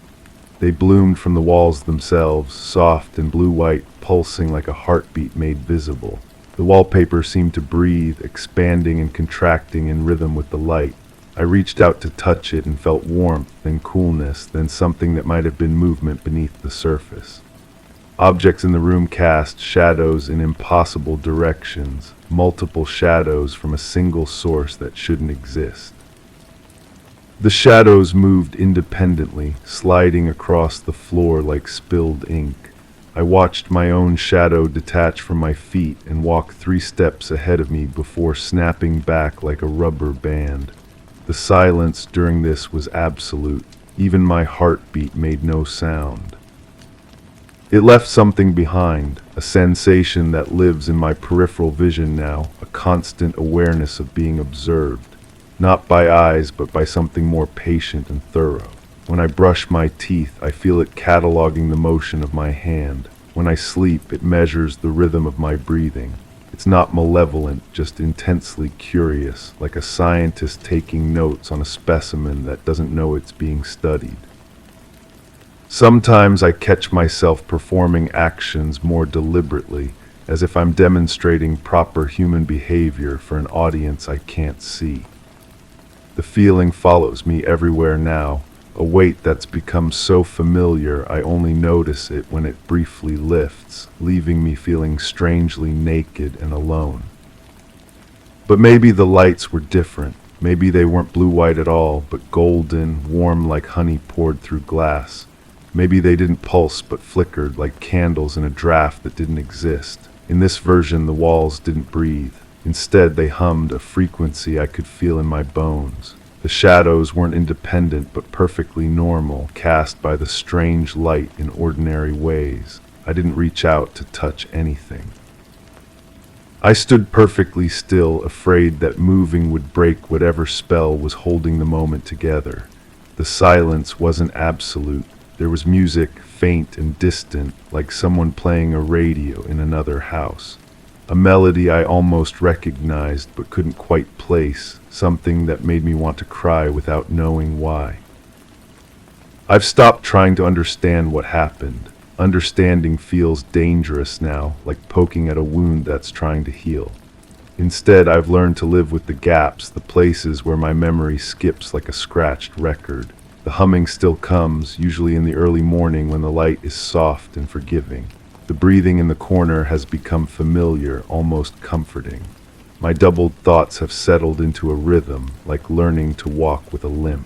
They bloomed from the walls themselves, soft and blue-white, pulsing like a heartbeat made visible. The wallpaper seemed to breathe, expanding and contracting in rhythm with the light. I reached out to touch it and felt warmth, then coolness, then something that might have been movement beneath the surface. Objects in the room cast shadows in impossible directions, multiple shadows from a single source that shouldn't exist. The shadows moved independently, sliding across the floor like spilled ink. I watched my own shadow detach from my feet and walk 3 steps ahead of me before snapping back like a rubber band. The silence during this was absolute. Even my heartbeat made no sound. It left something behind, a sensation that lives in my peripheral vision now, a constant awareness of being observed. Not by eyes, but by something more patient and thorough. When I brush my teeth, I feel it cataloging the motion of my hand. When I sleep, it measures the rhythm of my breathing. It's not malevolent, just intensely curious, like a scientist taking notes on a specimen that doesn't know it's being studied. Sometimes I catch myself performing actions more deliberately, as if I'm demonstrating proper human behavior for an audience I can't see. The feeling follows me everywhere now, a weight that's become so familiar I only notice it when it briefly lifts, leaving me feeling strangely naked and alone. But maybe the lights were different. Maybe they weren't blue-white at all, but golden, warm like honey poured through glass. Maybe they didn't pulse but flickered like candles in a draft that didn't exist. In this version, the walls didn't breathe. Instead, they hummed a frequency I could feel in my bones. The shadows weren't independent but perfectly normal, cast by the strange light in ordinary ways. I didn't reach out to touch anything. I stood perfectly still, afraid that moving would break whatever spell was holding the moment together. The silence wasn't absolute. There was music, faint and distant, like someone playing a radio in another house. A melody I almost recognized but couldn't quite place, something that made me want to cry without knowing why. I've stopped trying to understand what happened. Understanding feels dangerous now, like poking at a wound that's trying to heal. Instead, I've learned to live with the gaps, the places where my memory skips like a scratched record. The humming still comes, usually in the early morning when the light is soft and forgiving. The breathing in the corner has become familiar, almost comforting. My doubled thoughts have settled into a rhythm, like learning to walk with a limp.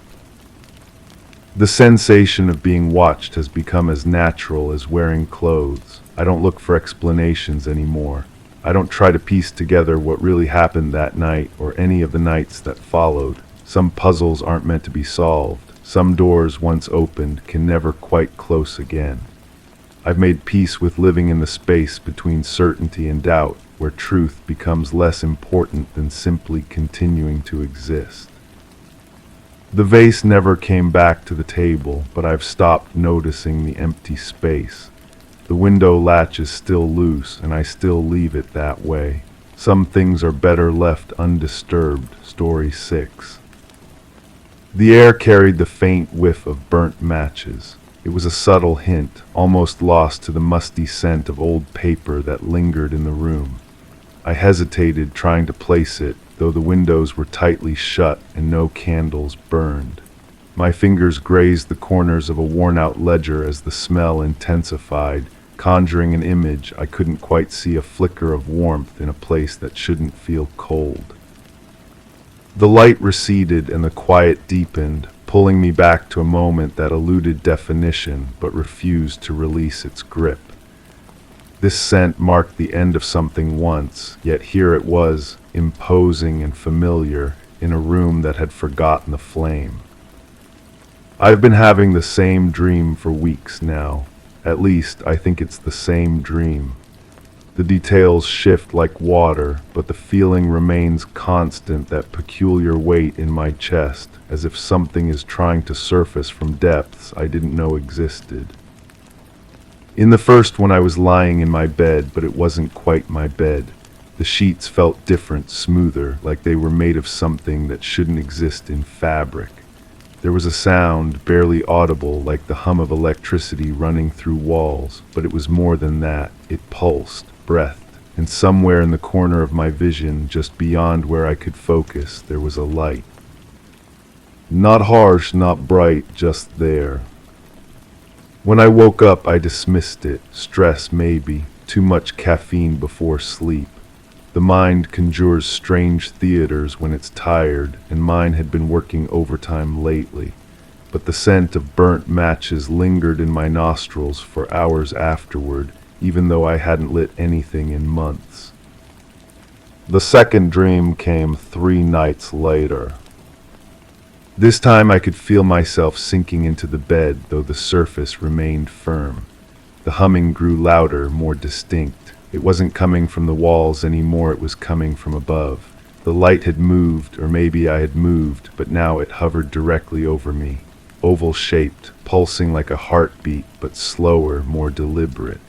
The sensation of being watched has become as natural as wearing clothes. I don't look for explanations anymore. I don't try to piece together what really happened that night or any of the nights that followed. Some puzzles aren't meant to be solved. Some doors once opened can never quite close again. I've made peace with living in the space between certainty and doubt, where truth becomes less important than simply continuing to exist. The vase never came back to the table, but I've stopped noticing the empty space. The window latch is still loose, and I still leave it that way. Some things are better left undisturbed. Story 6. The air carried the faint whiff of burnt matches. It was a subtle hint, almost lost to the musty scent of old paper that lingered in the room. I hesitated, trying to place it, though the windows were tightly shut and no candles burned. My fingers grazed the corners of a worn-out ledger as the smell intensified, conjuring an image I couldn't quite see, a flicker of warmth in a place that shouldn't feel cold. The light receded and the quiet deepened, pulling me back to a moment that eluded definition but refused to release its grip. This scent marked the end of something once, yet here it was, imposing and familiar, in a room that had forgotten the flame. I've been having the same dream for weeks now. At least, I think it's the same dream. The details shift like water, but the feeling remains constant, that peculiar weight in my chest, as if something is trying to surface from depths I didn't know existed. In the first one I was lying in my bed, but it wasn't quite my bed. The sheets felt different, smoother, like they were made of something that shouldn't exist in fabric. There was a sound, barely audible, like the hum of electricity running through walls, but it was more than that. It pulsed, breathed, and somewhere in the corner of my vision, just beyond where I could focus, there was a light. Not harsh, not bright, just there. When I woke up, I dismissed it. Stress, maybe. Too much caffeine before sleep. The mind conjures strange theaters when it's tired, and mine had been working overtime lately. But the scent of burnt matches lingered in my nostrils for hours afterward, even though I hadn't lit anything in months. The second dream came 3 nights later. This time I could feel myself sinking into the bed, though the surface remained firm. The humming grew louder, more distinct. It wasn't coming from the walls anymore, it was coming from above. The light had moved, or maybe I had moved, but now it hovered directly over me, oval-shaped, pulsing like a heartbeat, but slower, more deliberate.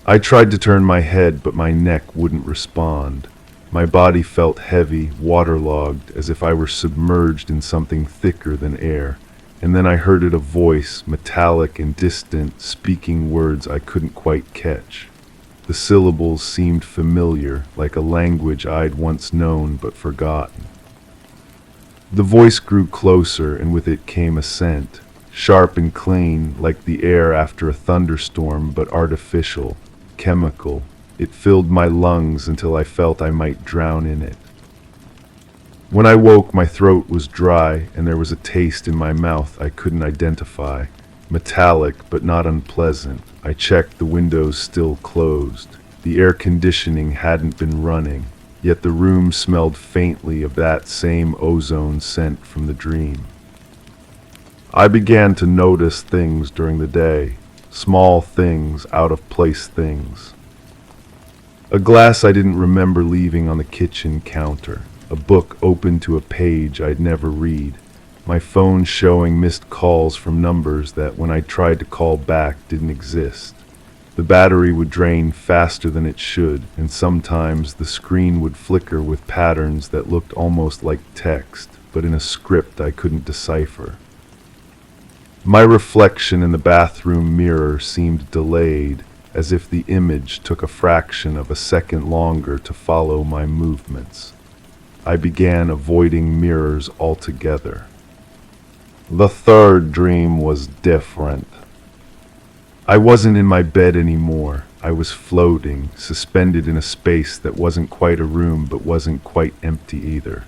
I tried to turn my head, but my neck wouldn't respond. My body felt heavy, waterlogged, as if I were submerged in something thicker than air. And then I heard it, a voice, metallic and distant, speaking words I couldn't quite catch. The syllables seemed familiar, like a language I'd once known but forgotten. The voice grew closer, and with it came a scent, sharp and clean, like the air after a thunderstorm, but artificial, chemical. It filled my lungs until I felt I might drown in it. When I woke, my throat was dry, and there was a taste in my mouth I couldn't identify. Metallic, but not unpleasant. I checked, the windows still closed. The air conditioning hadn't been running, yet the room smelled faintly of that same ozone scent from the dream. I began to notice things during the day, small things, out-of-place things. A glass I didn't remember leaving on the kitchen counter, a book open to a page I'd never read, my phone showing missed calls from numbers that, when I tried to call back, didn't exist. The battery would drain faster than it should, and sometimes the screen would flicker with patterns that looked almost like text, but in a script I couldn't decipher. My reflection in the bathroom mirror seemed delayed, as if the image took a fraction of a second longer to follow my movements. I began avoiding mirrors altogether. The third dream was different. I wasn't in my bed anymore. I was floating, suspended in a space that wasn't quite a room but wasn't quite empty either.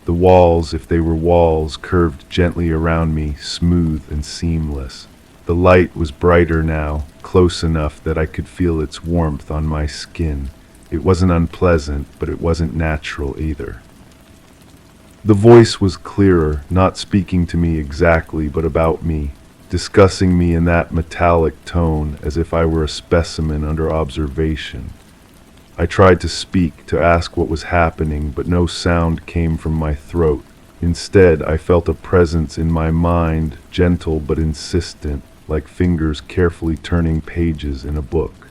The walls, if they were walls, curved gently around me, smooth and seamless. The light was brighter now, close enough that I could feel its warmth on my skin. It wasn't unpleasant, but it wasn't natural either. The voice was clearer, not speaking to me exactly, but about me, discussing me in that metallic tone as if I were a specimen under observation. I tried to speak, to ask what was happening, but no sound came from my throat. Instead, I felt a presence in my mind, gentle but insistent, like fingers carefully turning pages in a book.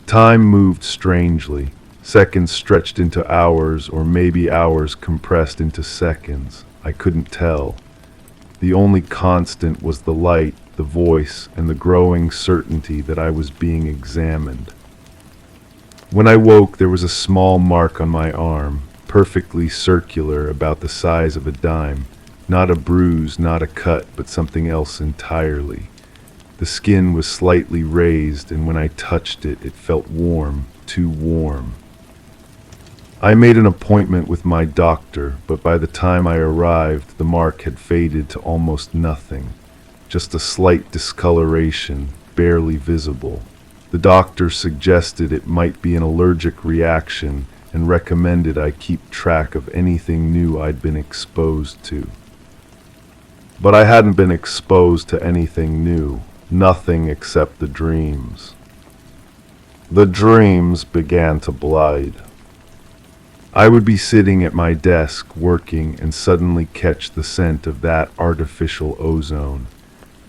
Time moved strangely. Seconds stretched into hours, or maybe hours compressed into seconds. I couldn't tell. The only constant was the light, the voice, and the growing certainty that I was being examined. When I woke, there was a small mark on my arm, perfectly circular, about the size of a dime. Not a bruise, not a cut, but something else entirely. The skin was slightly raised, and when I touched it, it felt warm, too warm. I made an appointment with my doctor, but by the time I arrived, the mark had faded to almost nothing, just a slight discoloration, barely visible. The doctor suggested it might be an allergic reaction and recommended I keep track of anything new I'd been exposed to. But I hadn't been exposed to anything new, nothing except the dreams. The dreams began to blight. I would be sitting at my desk working and suddenly catch the scent of that artificial ozone.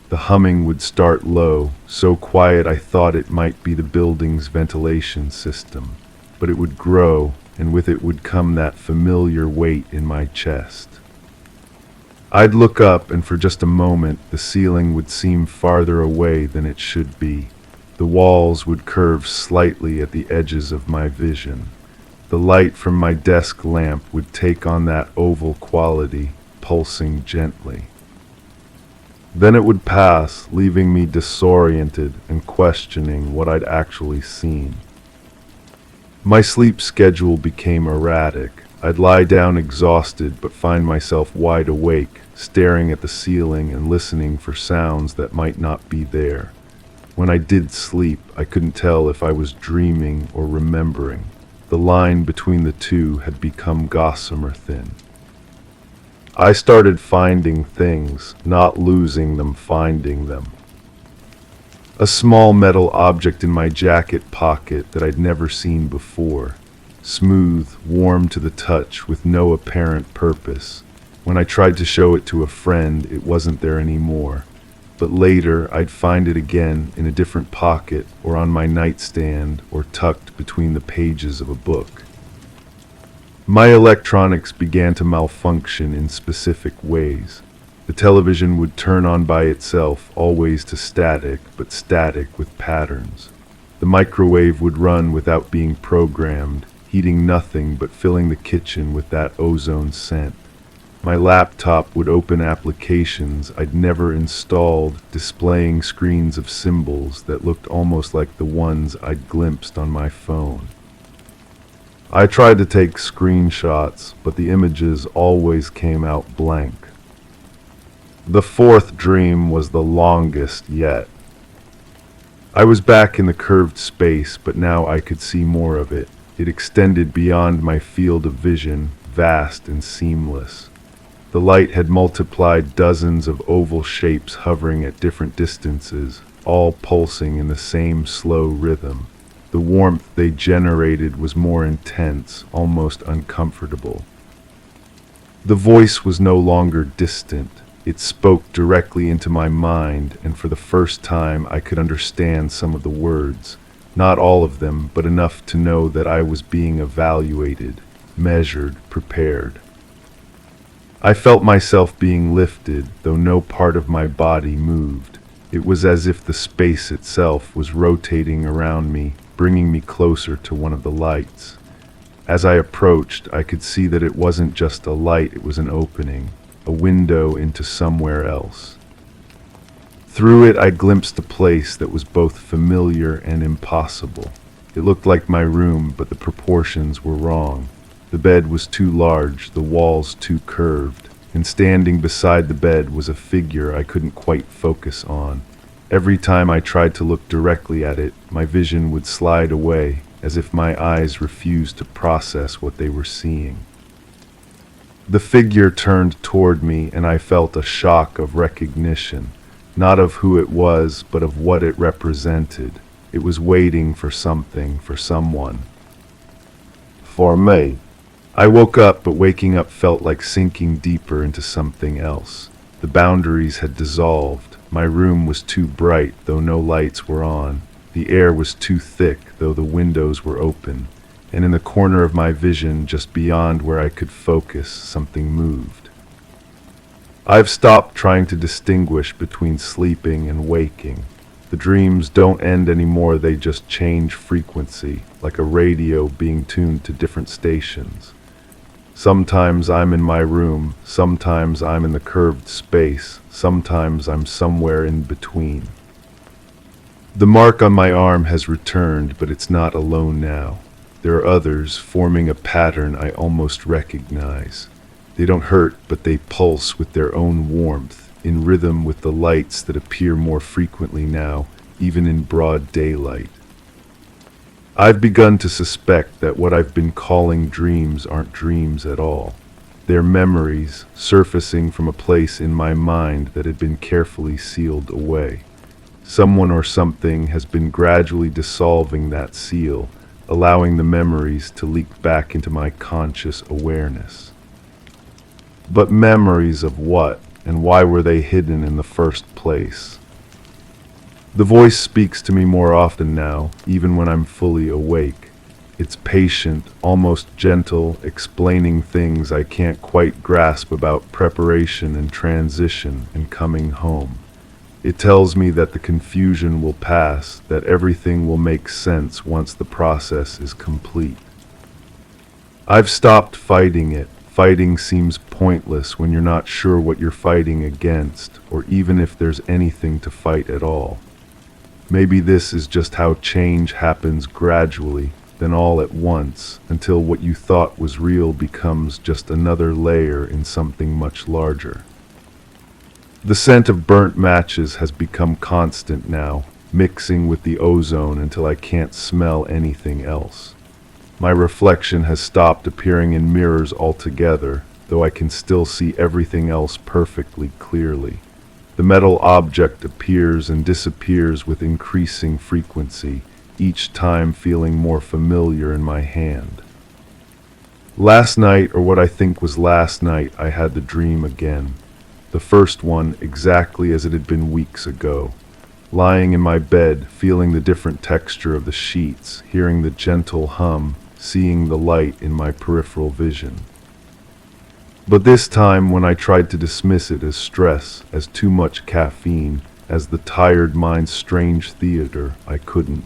The humming would start low, so quiet I thought it might be the building's ventilation system, but it would grow, and with it would come that familiar weight in my chest. I'd look up, and for just a moment the ceiling would seem farther away than it should be. The walls would curve slightly at the edges of my vision. The light from my desk lamp would take on that oval quality, pulsing gently. Then it would pass, leaving me disoriented and questioning what I'd actually seen. My sleep schedule became erratic. I'd lie down exhausted but find myself wide awake, staring at the ceiling and listening for sounds that might not be there. When I did sleep, I couldn't tell if I was dreaming or remembering. The line between the two had become gossamer thin. I started finding things, not losing them, finding them. A small metal object in my jacket pocket that I'd never seen before. Smooth, warm to the touch, with no apparent purpose. When I tried to show it to a friend, it wasn't there anymore. But later, I'd find it again in a different pocket, or on my nightstand, or tucked between the pages of a book. My electronics began to malfunction in specific ways. The television would turn on by itself, always to static, but static with patterns. The microwave would run without being programmed, heating nothing but filling the kitchen with that ozone scent. My laptop would open applications I'd never installed, displaying screens of symbols that looked almost like the ones I'd glimpsed on my phone. I tried to take screenshots, but the images always came out blank. The fourth dream was the longest yet. I was back in the curved space, but now I could see more of it. It extended beyond my field of vision, vast and seamless. The light had multiplied dozens of oval shapes hovering at different distances, all pulsing in the same slow rhythm. The warmth they generated was more intense, almost uncomfortable. The voice was no longer distant. It spoke directly into my mind, and for the first time I could understand some of the words. Not all of them, but enough to know that I was being evaluated, measured, prepared. I felt myself being lifted, though no part of my body moved. It was as if the space itself was rotating around me, bringing me closer to one of the lights. As I approached, I could see that it wasn't just a light, it was an opening, a window into somewhere else. Through it, I glimpsed a place that was both familiar and impossible. It looked like my room, but the proportions were wrong. The bed was too large, the walls too curved, and standing beside the bed was a figure I couldn't quite focus on. Every time I tried to look directly at it, my vision would slide away, as if my eyes refused to process what they were seeing. The figure turned toward me, and I felt a shock of recognition, not of who it was, but of what it represented. It was waiting for something, for someone. For me. I woke up, but waking up felt like sinking deeper into something else. The boundaries had dissolved. My room was too bright, though no lights were on. The air was too thick, though the windows were open. And in the corner of my vision, just beyond where I could focus, something moved. I've stopped trying to distinguish between sleeping and waking. The dreams don't end anymore, they just change frequency, like a radio being tuned to different stations. Sometimes I'm in my room, sometimes I'm in the curved space, sometimes I'm somewhere in between. The mark on my arm has returned, but it's not alone now. There are others, forming a pattern I almost recognize. They don't hurt, but they pulse with their own warmth, in rhythm with the lights that appear more frequently now, even in broad daylight. I've begun to suspect that what I've been calling dreams aren't dreams at all. Their memories surfacing from a place in my mind that had been carefully sealed away. Someone or something has been gradually dissolving that seal, allowing the memories to leak back into my conscious awareness. But memories of what, and why were they hidden in the first place? The voice speaks to me more often now, even when I'm fully awake. It's patient, almost gentle, explaining things I can't quite grasp about preparation and transition and coming home. It tells me that the confusion will pass, that everything will make sense once the process is complete. I've stopped fighting it. Fighting seems pointless when you're not sure what you're fighting against, or even if there's anything to fight at all. Maybe this is just how change happens gradually, then all at once, until what you thought was real becomes just another layer in something much larger. The scent of burnt matches has become constant now, mixing with the ozone until I can't smell anything else. My reflection has stopped appearing in mirrors altogether, though I can still see everything else perfectly clearly. The metal object appears and disappears with increasing frequency, each time feeling more familiar in my hand. Last night, or what I think was last night, I had the dream again. The first one exactly as it had been weeks ago. Lying in my bed, feeling the different texture of the sheets, hearing the gentle hum, seeing the light in my peripheral vision. But this time, when I tried to dismiss it as stress, as too much caffeine, as the tired mind's strange theater, I couldn't.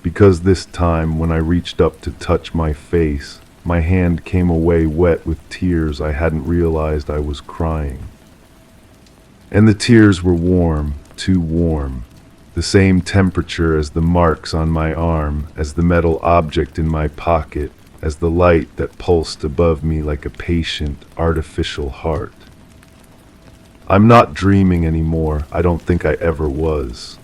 Because this time, when I reached up to touch my face, my hand came away wet with tears I hadn't realized I was crying. And the tears were warm, too warm. The same temperature as the marks on my arm, as the metal object in my pocket, as the light that pulsed above me like a patient, artificial heart. I'm not dreaming anymore. I don't think I ever was.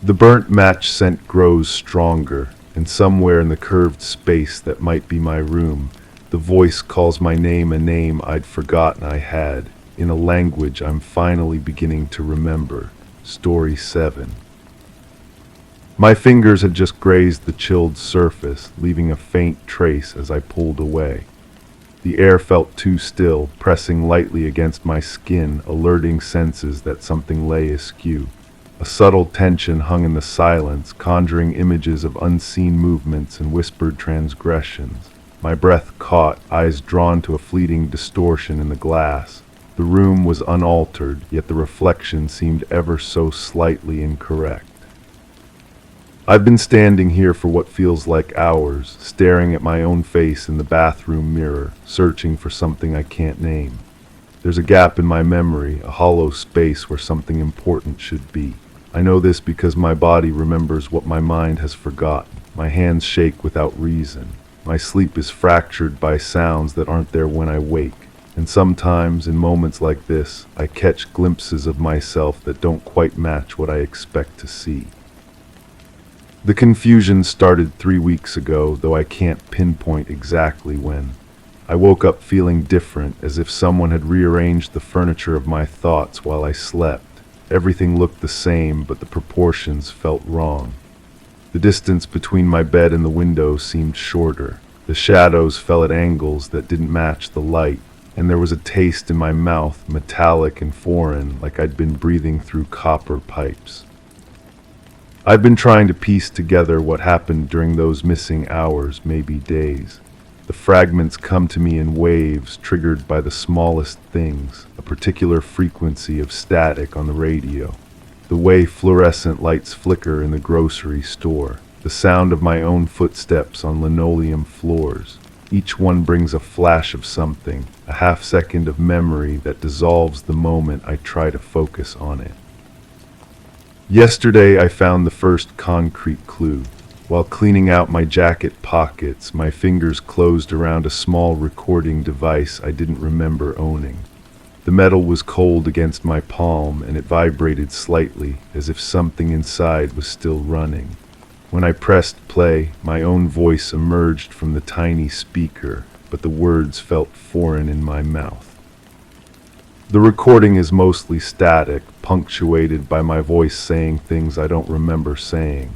The burnt match scent grows stronger, and somewhere in the curved space that might be my room, the voice calls my name, a name I'd forgotten I had, in a language I'm finally beginning to remember. Story 7. My fingers had just grazed the chilled surface, leaving a faint trace as I pulled away. The air felt too still, pressing lightly against my skin, alerting senses that something lay askew. A subtle tension hung in the silence, conjuring images of unseen movements and whispered transgressions. My breath caught, eyes drawn to a fleeting distortion in the glass. The room was unaltered, yet the reflection seemed ever so slightly incorrect. I've been standing here for what feels like hours, staring at my own face in the bathroom mirror, searching for something I can't name. There's a gap in my memory, a hollow space where something important should be. I know this because my body remembers what my mind has forgotten. My hands shake without reason. My sleep is fractured by sounds that aren't there when I wake. And sometimes, in moments like this, I catch glimpses of myself that don't quite match what I expect to see. The confusion started 3 weeks ago, though I can't pinpoint exactly when. I woke up feeling different, as if someone had rearranged the furniture of my thoughts while I slept. Everything looked the same, but the proportions felt wrong. The distance between my bed and the window seemed shorter. The shadows fell at angles that didn't match the light, and there was a taste in my mouth, metallic and foreign, like I'd been breathing through copper pipes. I've been trying to piece together what happened during those missing hours, maybe days. The fragments come to me in waves, triggered by the smallest things, a particular frequency of static on the radio, the way fluorescent lights flicker in the grocery store, the sound of my own footsteps on linoleum floors. Each one brings a flash of something, a half-second of memory that dissolves the moment I try to focus on it. Yesterday I found the first concrete clue. While cleaning out my jacket pockets, my fingers closed around a small recording device I didn't remember owning. The metal was cold against my palm, and it vibrated slightly, as if something inside was still running. When I pressed play, my own voice emerged from the tiny speaker, but the words felt foreign in my mouth. The recording is mostly static, punctuated by my voice saying things I don't remember saying.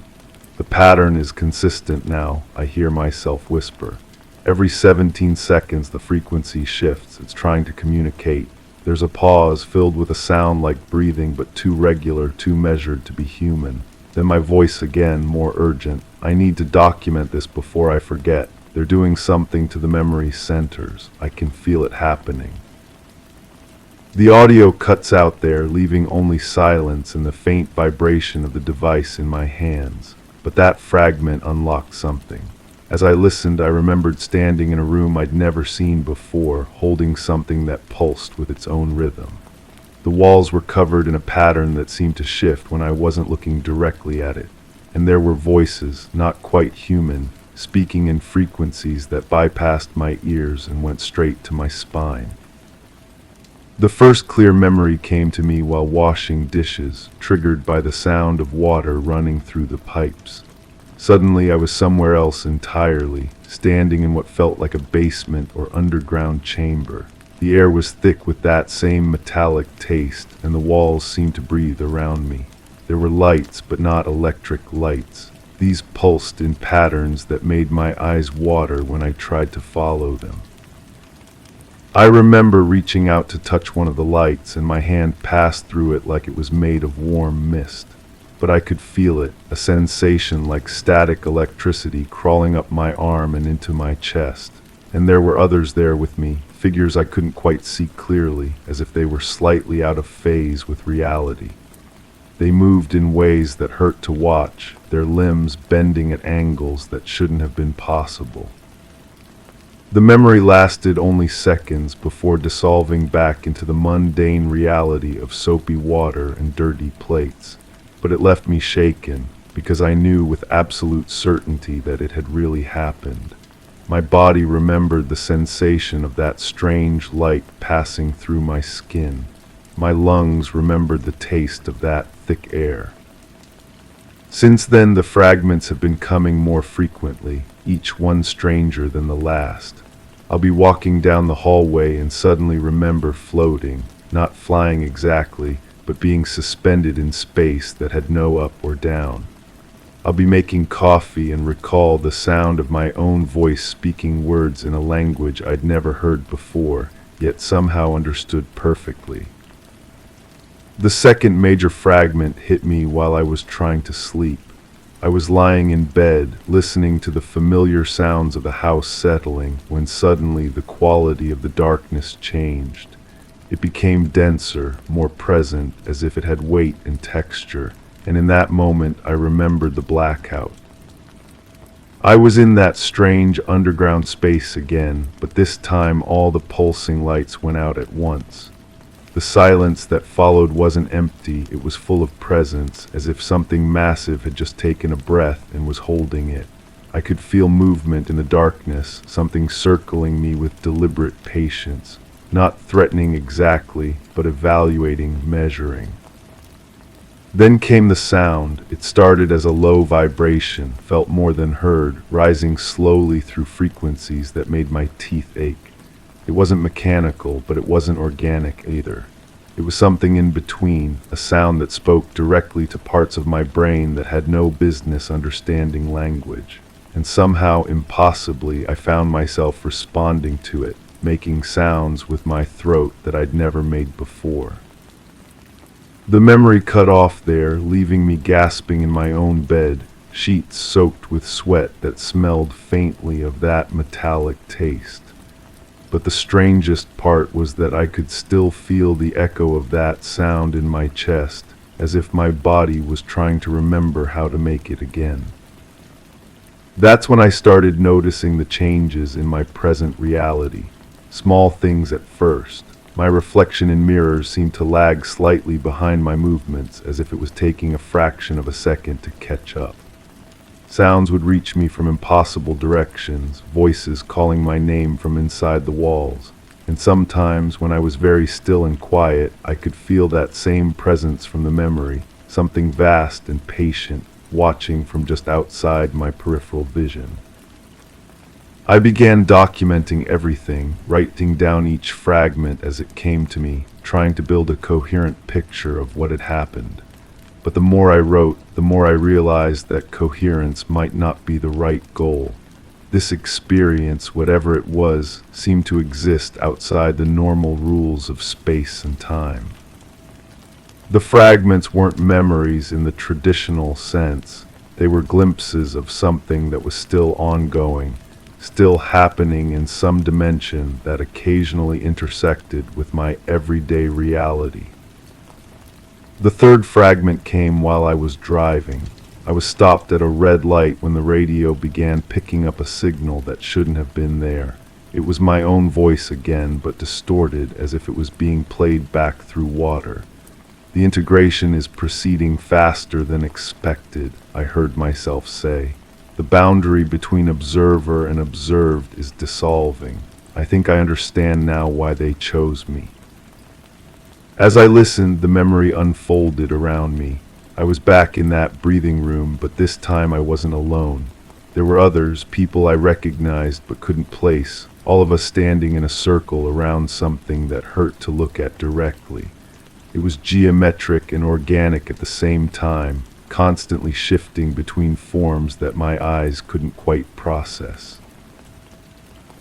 The pattern is consistent now, I hear myself whisper. Every 17 seconds the frequency shifts, it's trying to communicate. There's a pause filled with a sound like breathing, but too regular, too measured to be human. Then my voice again, more urgent. I need to document this before I forget. They're doing something to the memory centers. I can feel it happening. The audio cuts out there, leaving only silence and the faint vibration of the device in my hands. But that fragment unlocked something. As I listened, I remembered standing in a room I'd never seen before, holding something that pulsed with its own rhythm. The walls were covered in a pattern that seemed to shift when I wasn't looking directly at it. And there were voices, not quite human, speaking in frequencies that bypassed my ears and went straight to my spine. The first clear memory came to me while washing dishes, triggered by the sound of water running through the pipes. Suddenly I was somewhere else entirely, standing in what felt like a basement or underground chamber. The air was thick with that same metallic taste, and the walls seemed to breathe around me. There were lights, but not electric lights. These pulsed in patterns that made my eyes water when I tried to follow them. I remember reaching out to touch one of the lights, and my hand passed through it like it was made of warm mist. But I could feel it, a sensation like static electricity crawling up my arm and into my chest. And there were others there with me, figures I couldn't quite see clearly, as if they were slightly out of phase with reality. They moved in ways that hurt to watch, their limbs bending at angles that shouldn't have been possible. The memory lasted only seconds before dissolving back into the mundane reality of soapy water and dirty plates. But it left me shaken, because I knew with absolute certainty that it had really happened. My body remembered the sensation of that strange light passing through my skin. My lungs remembered the taste of that thick air. Since then, the fragments have been coming more frequently, each one stranger than the last. I'll be walking down the hallway and suddenly remember floating, not flying exactly, but being suspended in space that had no up or down. I'll be making coffee and recall the sound of my own voice speaking words in a language I'd never heard before, yet somehow understood perfectly. The second major fragment hit me while I was trying to sleep. I was lying in bed, listening to the familiar sounds of the house settling, when suddenly the quality of the darkness changed. It became denser, more present, as if it had weight and texture, and in that moment I remembered the blackout. I was in that strange underground space again, but this time all the pulsing lights went out at once. The silence that followed wasn't empty, it was full of presence, as if something massive had just taken a breath and was holding it. I could feel movement in the darkness, something circling me with deliberate patience. Not threatening exactly, but evaluating, measuring. Then came the sound. It started as a low vibration, felt more than heard, rising slowly through frequencies that made my teeth ache. It wasn't mechanical, but it wasn't organic either. It was something in between, a sound that spoke directly to parts of my brain that had no business understanding language. And somehow, impossibly, I found myself responding to it, making sounds with my throat that I'd never made before. The memory cut off there, leaving me gasping in my own bed, sheets soaked with sweat that smelled faintly of that metallic taste. But the strangest part was that I could still feel the echo of that sound in my chest, as if my body was trying to remember how to make it again. That's when I started noticing the changes in my present reality. Small things at first. My reflection in mirrors seemed to lag slightly behind my movements, as if it was taking a fraction of a second to catch up. Sounds would reach me from impossible directions, voices calling my name from inside the walls. And sometimes, when I was very still and quiet, I could feel that same presence from the memory, something vast and patient, watching from just outside my peripheral vision. I began documenting everything, writing down each fragment as it came to me, trying to build a coherent picture of what had happened. But the more I wrote, the more I realized that coherence might not be the right goal. This experience, whatever it was, seemed to exist outside the normal rules of space and time. The fragments weren't memories in the traditional sense. They were glimpses of something that was still ongoing, still happening in some dimension that occasionally intersected with my everyday reality. The third fragment came while I was driving. I was stopped at a red light when the radio began picking up a signal that shouldn't have been there. It was my own voice again, but distorted as if it was being played back through water. The integration is proceeding faster than expected, I heard myself say. The boundary between observer and observed is dissolving. I think I understand now why they chose me. As I listened, the memory unfolded around me. I was back in that breathing room, but this time I wasn't alone. There were others, people I recognized but couldn't place, all of us standing in a circle around something that hurt to look at directly. It was geometric and organic at the same time, constantly shifting between forms that my eyes couldn't quite process.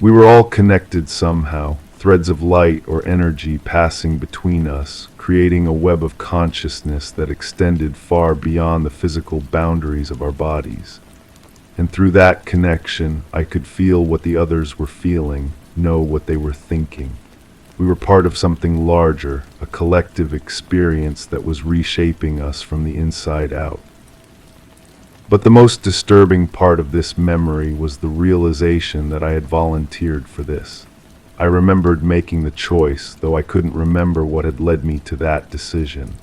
We were all connected somehow, threads of light or energy passing between us, creating a web of consciousness that extended far beyond the physical boundaries of our bodies. And through that connection, I could feel what the others were feeling, know what they were thinking. We were part of something larger, a collective experience that was reshaping us from the inside out. But the most disturbing part of this memory was the realization that I had volunteered for this. I remembered making the choice, though I couldn't remember what had led me to that decision.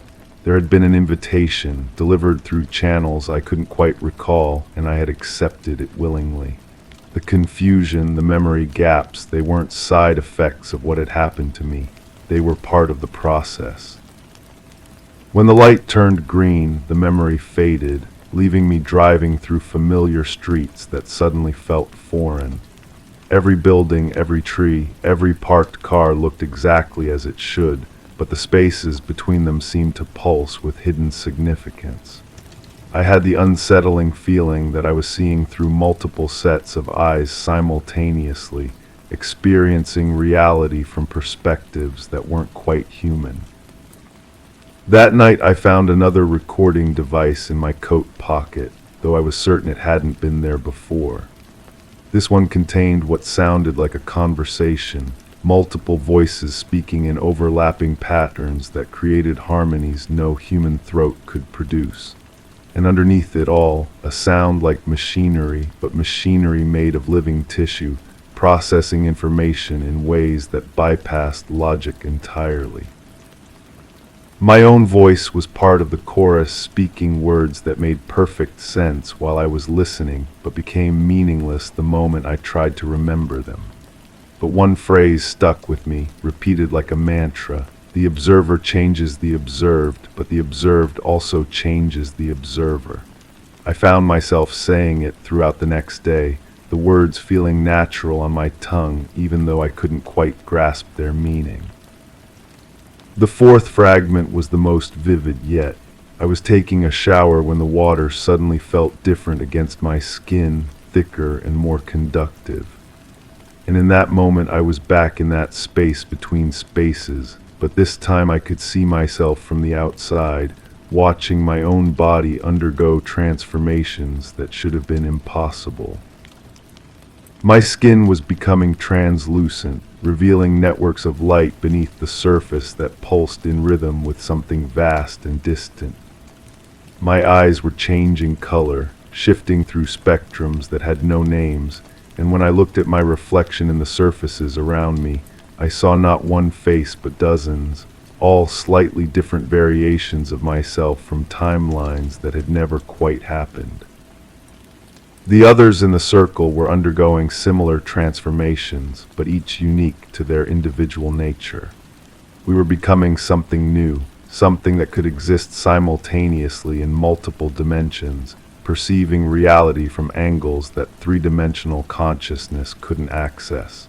There had been an invitation, delivered through channels I couldn't quite recall, and I had accepted it willingly. The confusion, the memory gaps, they weren't side effects of what had happened to me. They were part of the process. When the light turned green, the memory faded, leaving me driving through familiar streets that suddenly felt foreign. Every building, every tree, every parked car looked exactly as it should, but the spaces between them seemed to pulse with hidden significance. I had the unsettling feeling that I was seeing through multiple sets of eyes simultaneously, experiencing reality from perspectives that weren't quite human. That night I found another recording device in my coat pocket, though I was certain it hadn't been there before. This one contained what sounded like a conversation, multiple voices speaking in overlapping patterns that created harmonies no human throat could produce. And underneath it all, a sound like machinery, but machinery made of living tissue, processing information in ways that bypassed logic entirely. My own voice was part of the chorus, speaking words that made perfect sense while I was listening, but became meaningless the moment I tried to remember them. But one phrase stuck with me, repeated like a mantra. The observer changes the observed, but the observed also changes the observer. I found myself saying it throughout the next day, the words feeling natural on my tongue even though I couldn't quite grasp their meaning. The fourth fragment was the most vivid yet. I was taking a shower when the water suddenly felt different against my skin, thicker and more conductive. And in that moment I was back in that space between spaces, but this time I could see myself from the outside, watching my own body undergo transformations that should have been impossible. My skin was becoming translucent, revealing networks of light beneath the surface that pulsed in rhythm with something vast and distant. My eyes were changing color, shifting through spectrums that had no names, and when I looked at my reflection in the surfaces around me, I saw not one face but dozens, all slightly different variations of myself from timelines that had never quite happened. The others in the circle were undergoing similar transformations, but each unique to their individual nature. We were becoming something new, something that could exist simultaneously in multiple dimensions, perceiving reality from angles that three-dimensional consciousness couldn't access.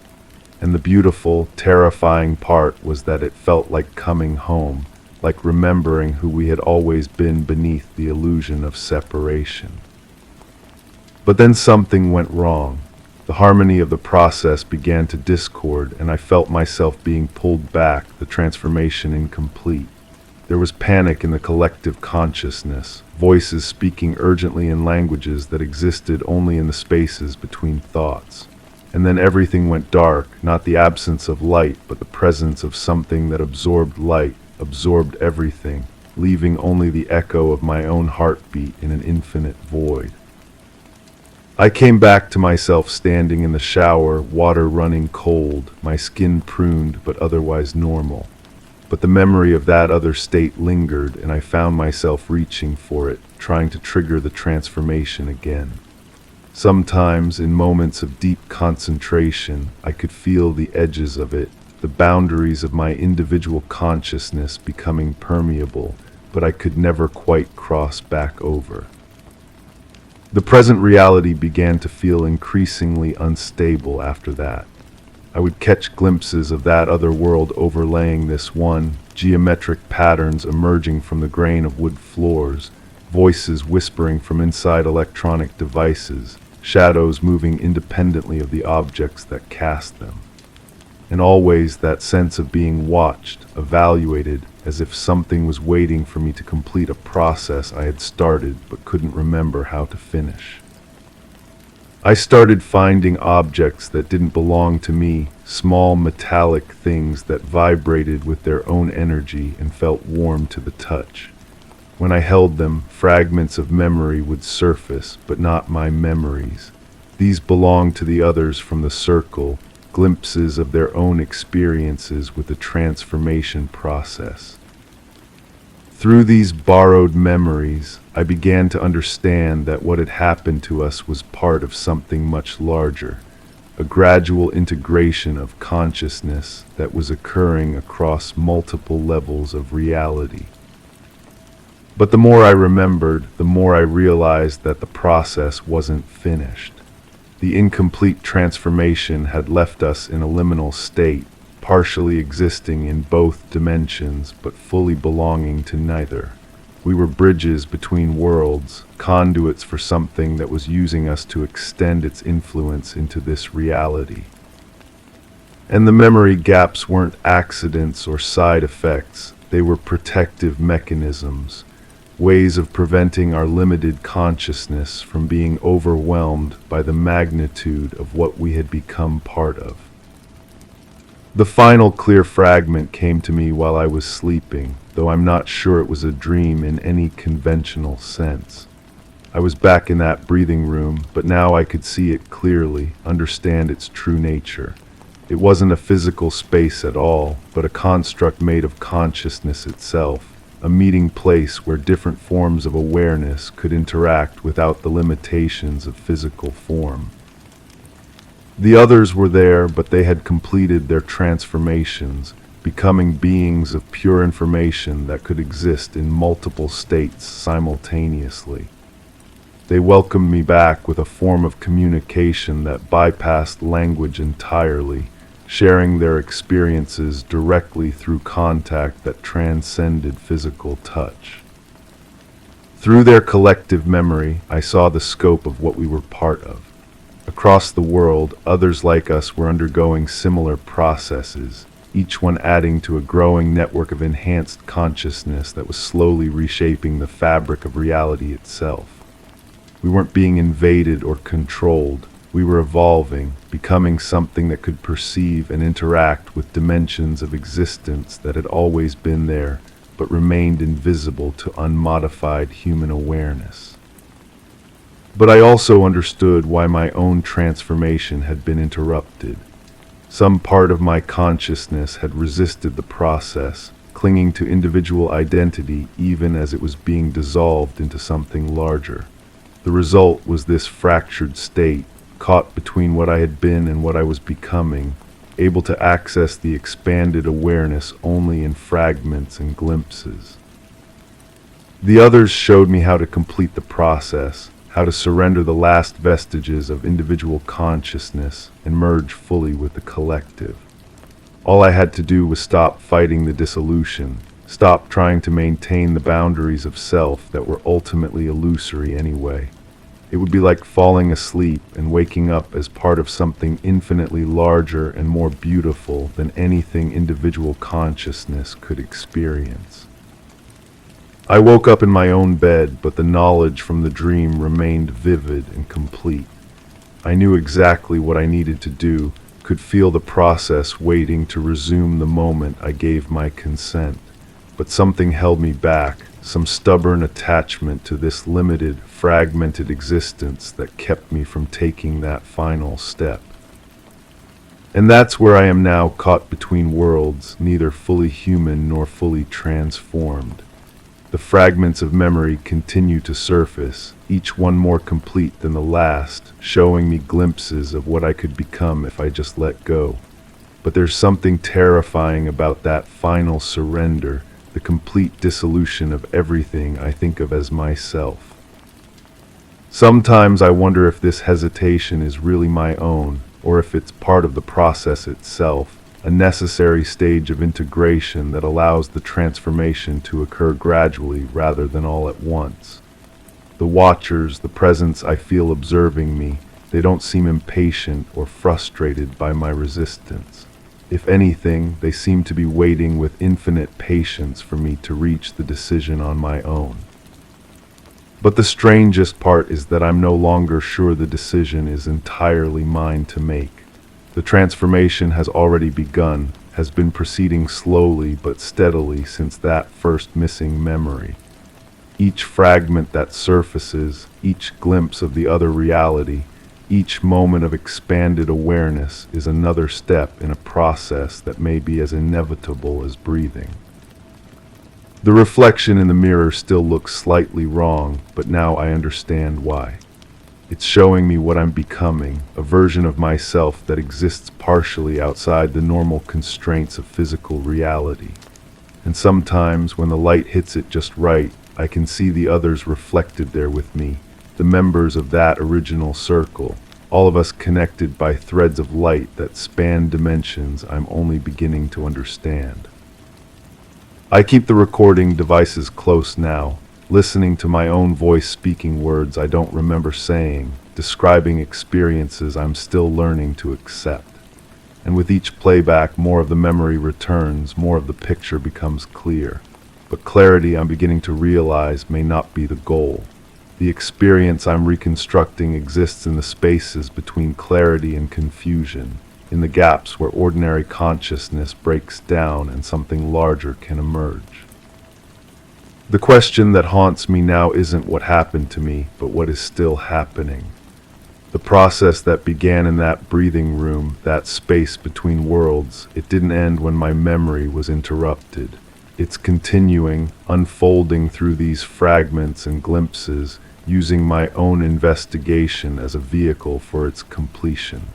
And the beautiful, terrifying part was that it felt like coming home, like remembering who we had always been beneath the illusion of separation. But then something went wrong. The harmony of the process began to discord, and I felt myself being pulled back, the transformation incomplete. There was panic in the collective consciousness, voices speaking urgently in languages that existed only in the spaces between thoughts. And then everything went dark, not the absence of light, but the presence of something that absorbed light, absorbed everything, leaving only the echo of my own heartbeat in an infinite void. I came back to myself standing in the shower, water running cold, my skin pruned but otherwise normal. But the memory of that other state lingered, and I found myself reaching for it, trying to trigger the transformation again. Sometimes, in moments of deep concentration, I could feel the edges of it, the boundaries of my individual consciousness becoming permeable, but I could never quite cross back over. The present reality began to feel increasingly unstable after that. I would catch glimpses of that other world overlaying this one, geometric patterns emerging from the grain of wood floors, voices whispering from inside electronic devices, shadows moving independently of the objects that cast them. And always that sense of being watched, evaluated, as if something was waiting for me to complete a process I had started but couldn't remember how to finish. I started finding objects that didn't belong to me, small metallic things that vibrated with their own energy and felt warm to the touch. When I held them, fragments of memory would surface, but not my memories. These belonged to the others from the circle, glimpses of their own experiences with the transformation process. Through these borrowed memories, I began to understand that what had happened to us was part of something much larger, a gradual integration of consciousness that was occurring across multiple levels of reality. But the more I remembered, the more I realized that the process wasn't finished. The incomplete transformation had left us in a liminal state, partially existing in both dimensions but fully belonging to neither. We were bridges between worlds, conduits for something that was using us to extend its influence into this reality. And the memory gaps weren't accidents or side effects, they were protective mechanisms, ways of preventing our limited consciousness from being overwhelmed by the magnitude of what we had become part of. The final clear fragment came to me while I was sleeping, though I'm not sure it was a dream in any conventional sense. I was back in that breathing room, but now I could see it clearly, understand its true nature. It wasn't a physical space at all, but a construct made of consciousness itself, a meeting place where different forms of awareness could interact without the limitations of physical form. The others were there, but they had completed their transformations, becoming beings of pure information that could exist in multiple states simultaneously. They welcomed me back with a form of communication that bypassed language entirely, sharing their experiences directly through contact that transcended physical touch. Through their collective memory, I saw the scope of what we were part of. Across the world, others like us were undergoing similar processes, each one adding to a growing network of enhanced consciousness that was slowly reshaping the fabric of reality itself. We weren't being invaded or controlled. We were evolving, becoming something that could perceive and interact with dimensions of existence that had always been there, but remained invisible to unmodified human awareness. But I also understood why my own transformation had been interrupted. Some part of my consciousness had resisted the process, clinging to individual identity even as it was being dissolved into something larger. The result was this fractured state, caught between what I had been and what I was becoming, able to access the expanded awareness only in fragments and glimpses. The others showed me how to complete the process, how to surrender the last vestiges of individual consciousness and merge fully with the collective. All I had to do was stop fighting the dissolution, stop trying to maintain the boundaries of self that were ultimately illusory anyway. It would be like falling asleep and waking up as part of something infinitely larger and more beautiful than anything individual consciousness could experience. I woke up in my own bed, but the knowledge from the dream remained vivid and complete. I knew exactly what I needed to do, could feel the process waiting to resume the moment I gave my consent. But something held me back, some stubborn attachment to this limited, fragmented existence that kept me from taking that final step. And that's where I am now, caught between worlds, neither fully human nor fully transformed. The fragments of memory continue to surface, each one more complete than the last, showing me glimpses of what I could become if I just let go. But there's something terrifying about that final surrender, the complete dissolution of everything I think of as myself. Sometimes I wonder if this hesitation is really my own, or if it's part of the process itself, a necessary stage of integration that allows the transformation to occur gradually rather than all at once. The watchers, the presence I feel observing me, they don't seem impatient or frustrated by my resistance. If anything, they seem to be waiting with infinite patience for me to reach the decision on my own. But the strangest part is that I'm no longer sure the decision is entirely mine to make. The transformation has already begun, has been proceeding slowly but steadily since that first missing memory. Each fragment that surfaces, each glimpse of the other reality, each moment of expanded awareness is another step in a process that may be as inevitable as breathing. The reflection in the mirror still looks slightly wrong, but now I understand why. It's showing me what I'm becoming, a version of myself that exists partially outside the normal constraints of physical reality. And sometimes, when the light hits it just right, I can see the others reflected there with me, the members of that original circle, all of us connected by threads of light that span dimensions I'm only beginning to understand. I keep the recording devices close now, listening to my own voice speaking words I don't remember saying, describing experiences I'm still learning to accept. And with each playback, more of the memory returns, more of the picture becomes clear. But clarity, I'm beginning to realize, may not be the goal. The experience I'm reconstructing exists in the spaces between clarity and confusion, in the gaps where ordinary consciousness breaks down and something larger can emerge. The question that haunts me now isn't what happened to me, but what is still happening. The process that began in that breathing room, that space between worlds, it didn't end when my memory was interrupted. It's continuing, unfolding through these fragments and glimpses, using my own investigation as a vehicle for its completion.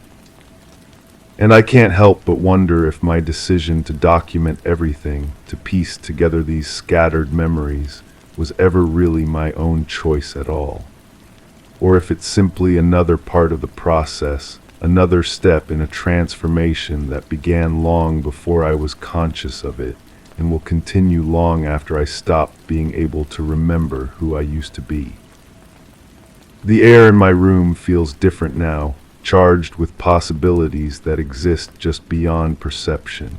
And I can't help but wonder if my decision to document everything, to piece together these scattered memories, was ever really my own choice at all. Or if it's simply another part of the process, another step in a transformation that began long before I was conscious of it, and will continue long after I stop being able to remember who I used to be. The air in my room feels different now, charged with possibilities that exist just beyond perception.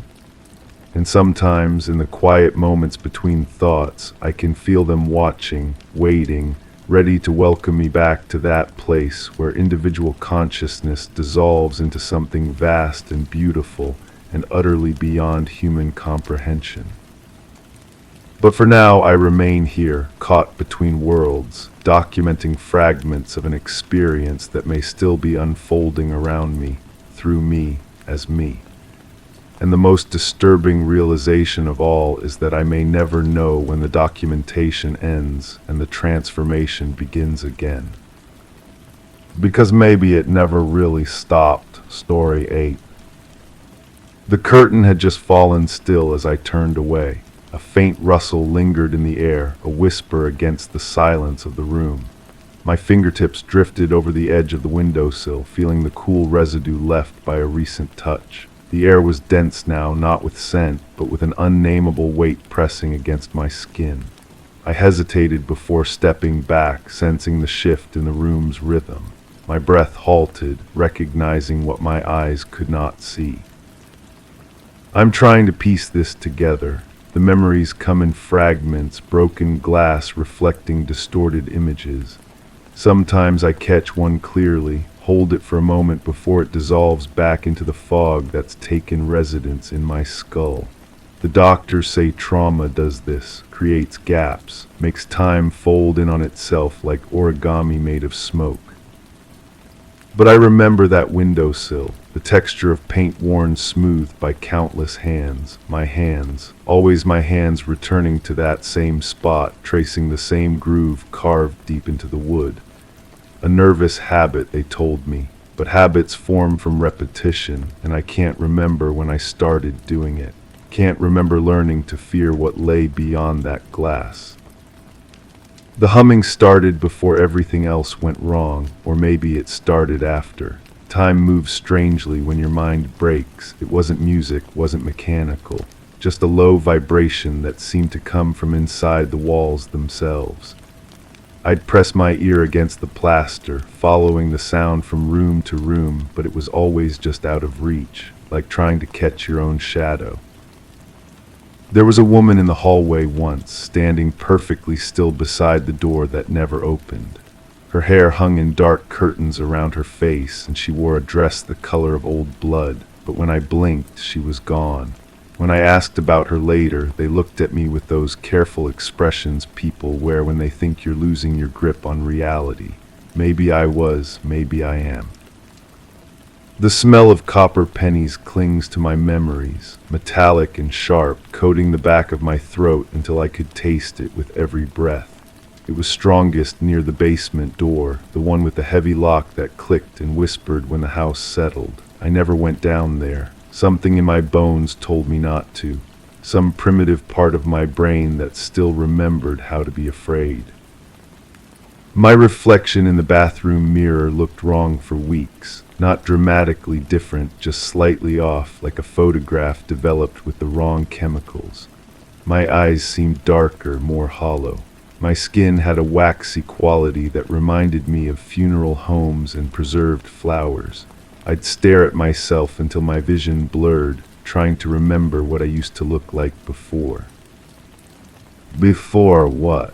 And sometimes, in the quiet moments between thoughts, I can feel them watching, waiting, ready to welcome me back to that place where individual consciousness dissolves into something vast and beautiful and utterly beyond human comprehension. But for now, I remain here, caught between worlds, documenting fragments of an experience that may still be unfolding around me, through me, as me. And the most disturbing realization of all is that I may never know when the documentation ends and the transformation begins again. Because maybe it never really stopped. Story 8. The curtain had just fallen still as I turned away. A faint rustle lingered in the air, a whisper against the silence of the room. My fingertips drifted over the edge of the windowsill, feeling the cool residue left by a recent touch. The air was dense now, not with scent, but with an unnameable weight pressing against my skin. I hesitated before stepping back, sensing the shift in the room's rhythm. My breath halted, recognizing what my eyes could not see. I'm trying to piece this together. The memories come in fragments, broken glass reflecting distorted images. Sometimes I catch one clearly, hold it for a moment before it dissolves back into the fog that's taken residence in my skull. The doctors say trauma does this, creates gaps, makes time fold in on itself like origami made of smoke. But I remember that windowsill, the texture of paint worn smooth by countless hands, always my hands returning to that same spot, tracing the same groove carved deep into the wood. A nervous habit, they told me, but habits form from repetition, and I can't remember when I started doing it. Can't remember learning to fear what lay beyond that glass. The humming started before everything else went wrong, or maybe it started after. Time moves strangely when your mind breaks. It wasn't music, wasn't mechanical, just a low vibration that seemed to come from inside the walls themselves. I'd press my ear against the plaster, following the sound from room to room, but it was always just out of reach, like trying to catch your own shadow. There was a woman in the hallway once, standing perfectly still beside the door that never opened. Her hair hung in dark curtains around her face, and she wore a dress the color of old blood, but when I blinked, she was gone. When I asked about her later, they looked at me with those careful expressions people wear when they think you're losing your grip on reality. Maybe I was, maybe I am. The smell of copper pennies clings to my memories, metallic and sharp, coating the back of my throat until I could taste it with every breath. It was strongest near the basement door, the one with the heavy lock that clicked and whispered when the house settled. I never went down there. Something in my bones told me not to. Some primitive part of my brain that still remembered how to be afraid. My reflection in the bathroom mirror looked wrong for weeks. Not dramatically different, just slightly off, like a photograph developed with the wrong chemicals. My eyes seemed darker, more hollow. My skin had a waxy quality that reminded me of funeral homes and preserved flowers. I'd stare at myself until my vision blurred, trying to remember what I used to look like before. Before what?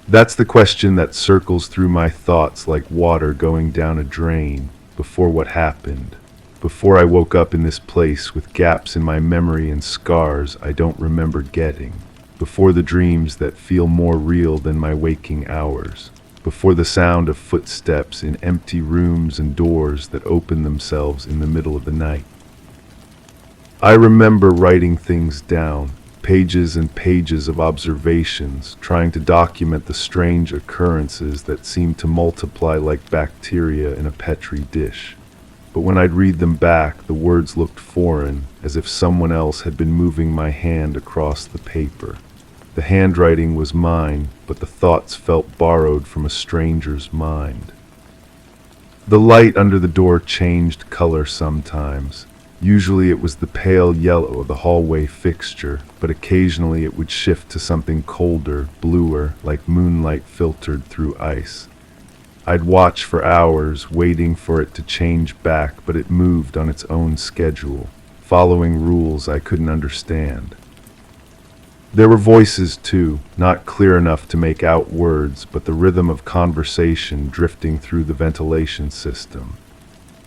That's the question that circles through my thoughts like water going down a drain. Before what happened. Before I woke up in this place with gaps in my memory and scars I don't remember getting. Before the dreams that feel more real than my waking hours. Before the sound of footsteps in empty rooms and doors that open themselves in the middle of the night. I remember writing things down, pages and pages of observations, trying to document the strange occurrences that seemed to multiply like bacteria in a petri dish. But when I'd read them back, the words looked foreign, as if someone else had been moving my hand across the paper. The handwriting was mine, but the thoughts felt borrowed from a stranger's mind. The light under the door changed color sometimes. Usually it was the pale yellow of the hallway fixture, but occasionally it would shift to something colder, bluer, like moonlight filtered through ice. I'd watch for hours, waiting for it to change back, but it moved on its own schedule, following rules I couldn't understand. There were voices too, not clear enough to make out words, but the rhythm of conversation drifting through the ventilation system.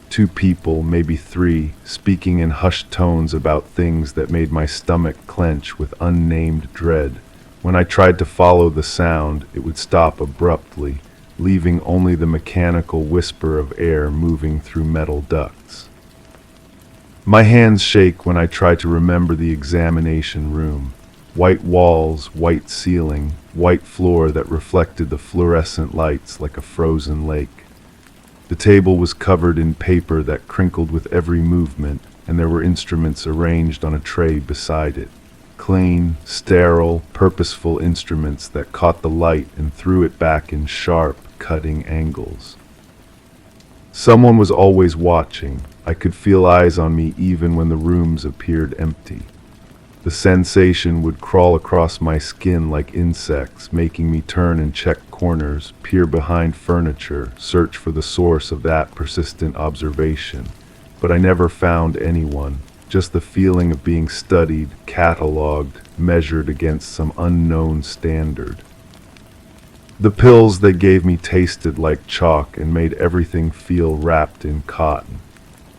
2 people, maybe 3, speaking in hushed tones about things that made my stomach clench with unnamed dread. When I tried to follow the sound, it would stop abruptly, leaving only the mechanical whisper of air moving through metal ducts. My hands shake when I try to remember the examination room. White walls, white ceiling, white floor that reflected the fluorescent lights like a frozen lake. The table was covered in paper that crinkled with every movement, and there were instruments arranged on a tray beside it. Clean, sterile, purposeful instruments that caught the light and threw it back in sharp, cutting angles. Someone was always watching. I could feel eyes on me even when the rooms appeared empty. The sensation would crawl across my skin like insects, making me turn and check corners, peer behind furniture, search for the source of that persistent observation. But I never found anyone, just the feeling of being studied, catalogued, measured against some unknown standard. The pills they gave me tasted like chalk and made everything feel wrapped in cotton.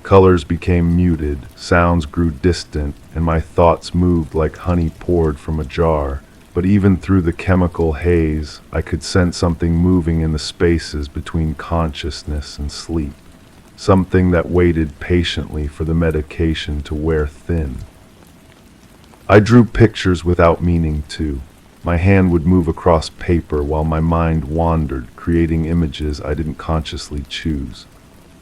Colors became muted, sounds grew distant, and my thoughts moved like honey poured from a jar. But even through the chemical haze, I could sense something moving in the spaces between consciousness and sleep. Something that waited patiently for the medication to wear thin. I drew pictures without meaning to. My hand would move across paper while my mind wandered, creating images I didn't consciously choose.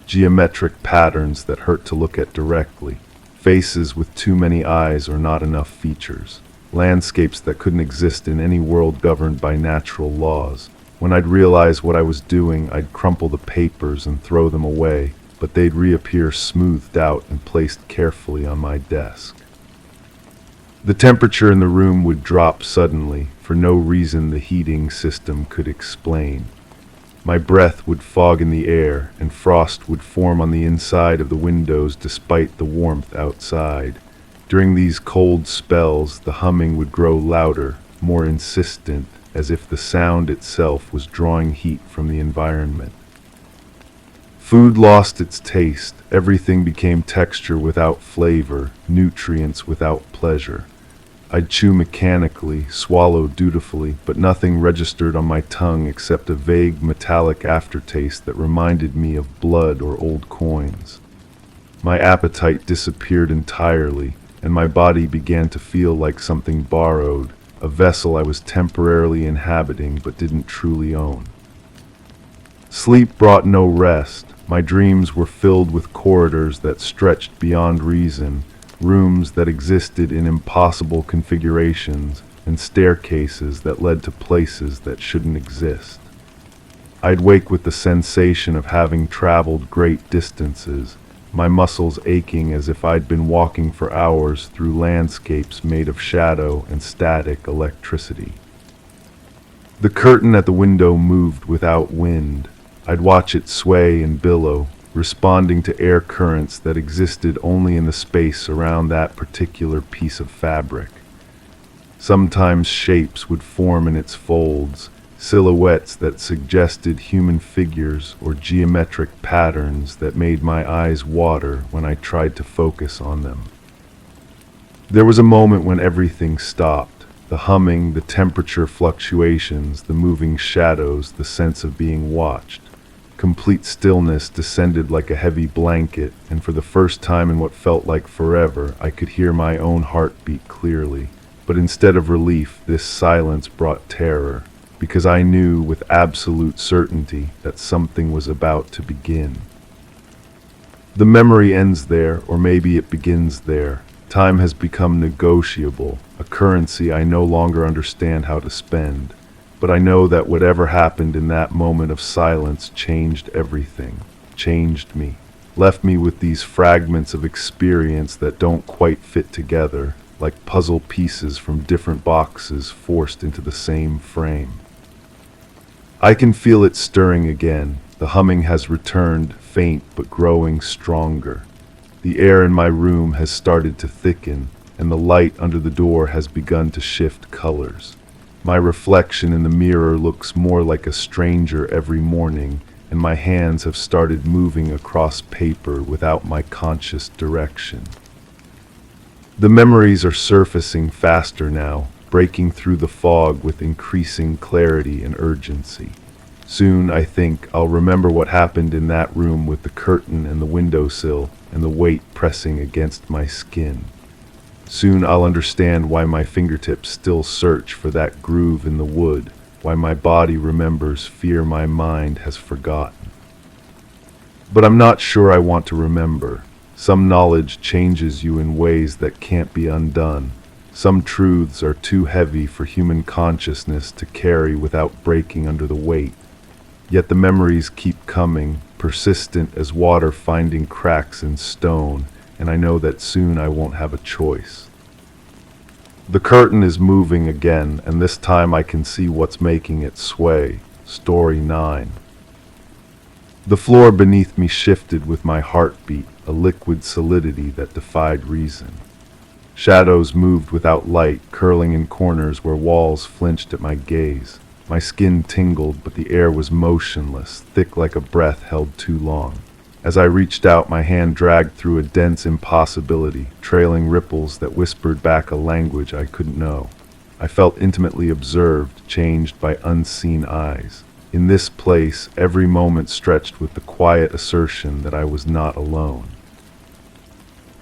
Geometric patterns that hurt to look at directly. Faces with too many eyes or not enough features. Landscapes that couldn't exist in any world governed by natural laws. When I'd realize what I was doing, I'd crumple the papers and throw them away, but they'd reappear smoothed out and placed carefully on my desk. The temperature in the room would drop suddenly, for no reason the heating system could explain. My breath would fog in the air, and frost would form on the inside of the windows despite the warmth outside. During these cold spells, the humming would grow louder, more insistent, as if the sound itself was drawing heat from the environment. Food lost its taste, everything became texture without flavor, nutrients without pleasure. I'd chew mechanically, swallow dutifully, but nothing registered on my tongue except a vague metallic aftertaste that reminded me of blood or old coins. My appetite disappeared entirely, and my body began to feel like something borrowed, a vessel I was temporarily inhabiting but didn't truly own. Sleep brought no rest. My dreams were filled with corridors that stretched beyond reason, rooms that existed in impossible configurations, and staircases that led to places that shouldn't exist. I'd wake with the sensation of having traveled great distances, my muscles aching as if I'd been walking for hours through landscapes made of shadow and static electricity. The curtain at the window moved without wind. I'd watch it sway and billow, responding to air currents that existed only in the space around that particular piece of fabric. Sometimes shapes would form in its folds, silhouettes that suggested human figures or geometric patterns that made my eyes water when I tried to focus on them. There was a moment when everything stopped. The humming, the temperature fluctuations, the moving shadows, the sense of being watched. Complete stillness descended like a heavy blanket, and for the first time in what felt like forever, I could hear my own heartbeat clearly. But instead of relief, this silence brought terror, because I knew with absolute certainty that something was about to begin. The memory ends there, or maybe it begins there. Time has become negotiable, a currency I no longer understand how to spend. But I know that whatever happened in that moment of silence changed everything, changed me, left me with these fragments of experience that don't quite fit together, like puzzle pieces from different boxes forced into the same frame. I can feel it stirring again. The humming has returned, faint but growing stronger. The air in my room has started to thicken, and the light under the door has begun to shift colors. My reflection in the mirror looks more like a stranger every morning, and my hands have started moving across paper without my conscious direction. The memories are surfacing faster now, breaking through the fog with increasing clarity and urgency. Soon, I think, I'll remember what happened in that room with the curtain and the windowsill and the weight pressing against my skin. Soon I'll understand why my fingertips still search for that groove in the wood, why my body remembers fear my mind has forgotten. But I'm not sure I want to remember. Some knowledge changes you in ways that can't be undone. Some truths are too heavy for human consciousness to carry without breaking under the weight. Yet the memories keep coming, persistent as water finding cracks in stone, and I know that soon I won't have a choice. The curtain is moving again, and this time I can see what's making it sway. Story 9. The floor beneath me shifted with my heartbeat, a liquid solidity that defied reason. Shadows moved without light, curling in corners where walls flinched at my gaze. My skin tingled, but the air was motionless, thick like a breath held too long. As I reached out, my hand dragged through a dense impossibility, trailing ripples that whispered back a language I couldn't know. I felt intimately observed, changed by unseen eyes. In this place, every moment stretched with the quiet assertion that I was not alone.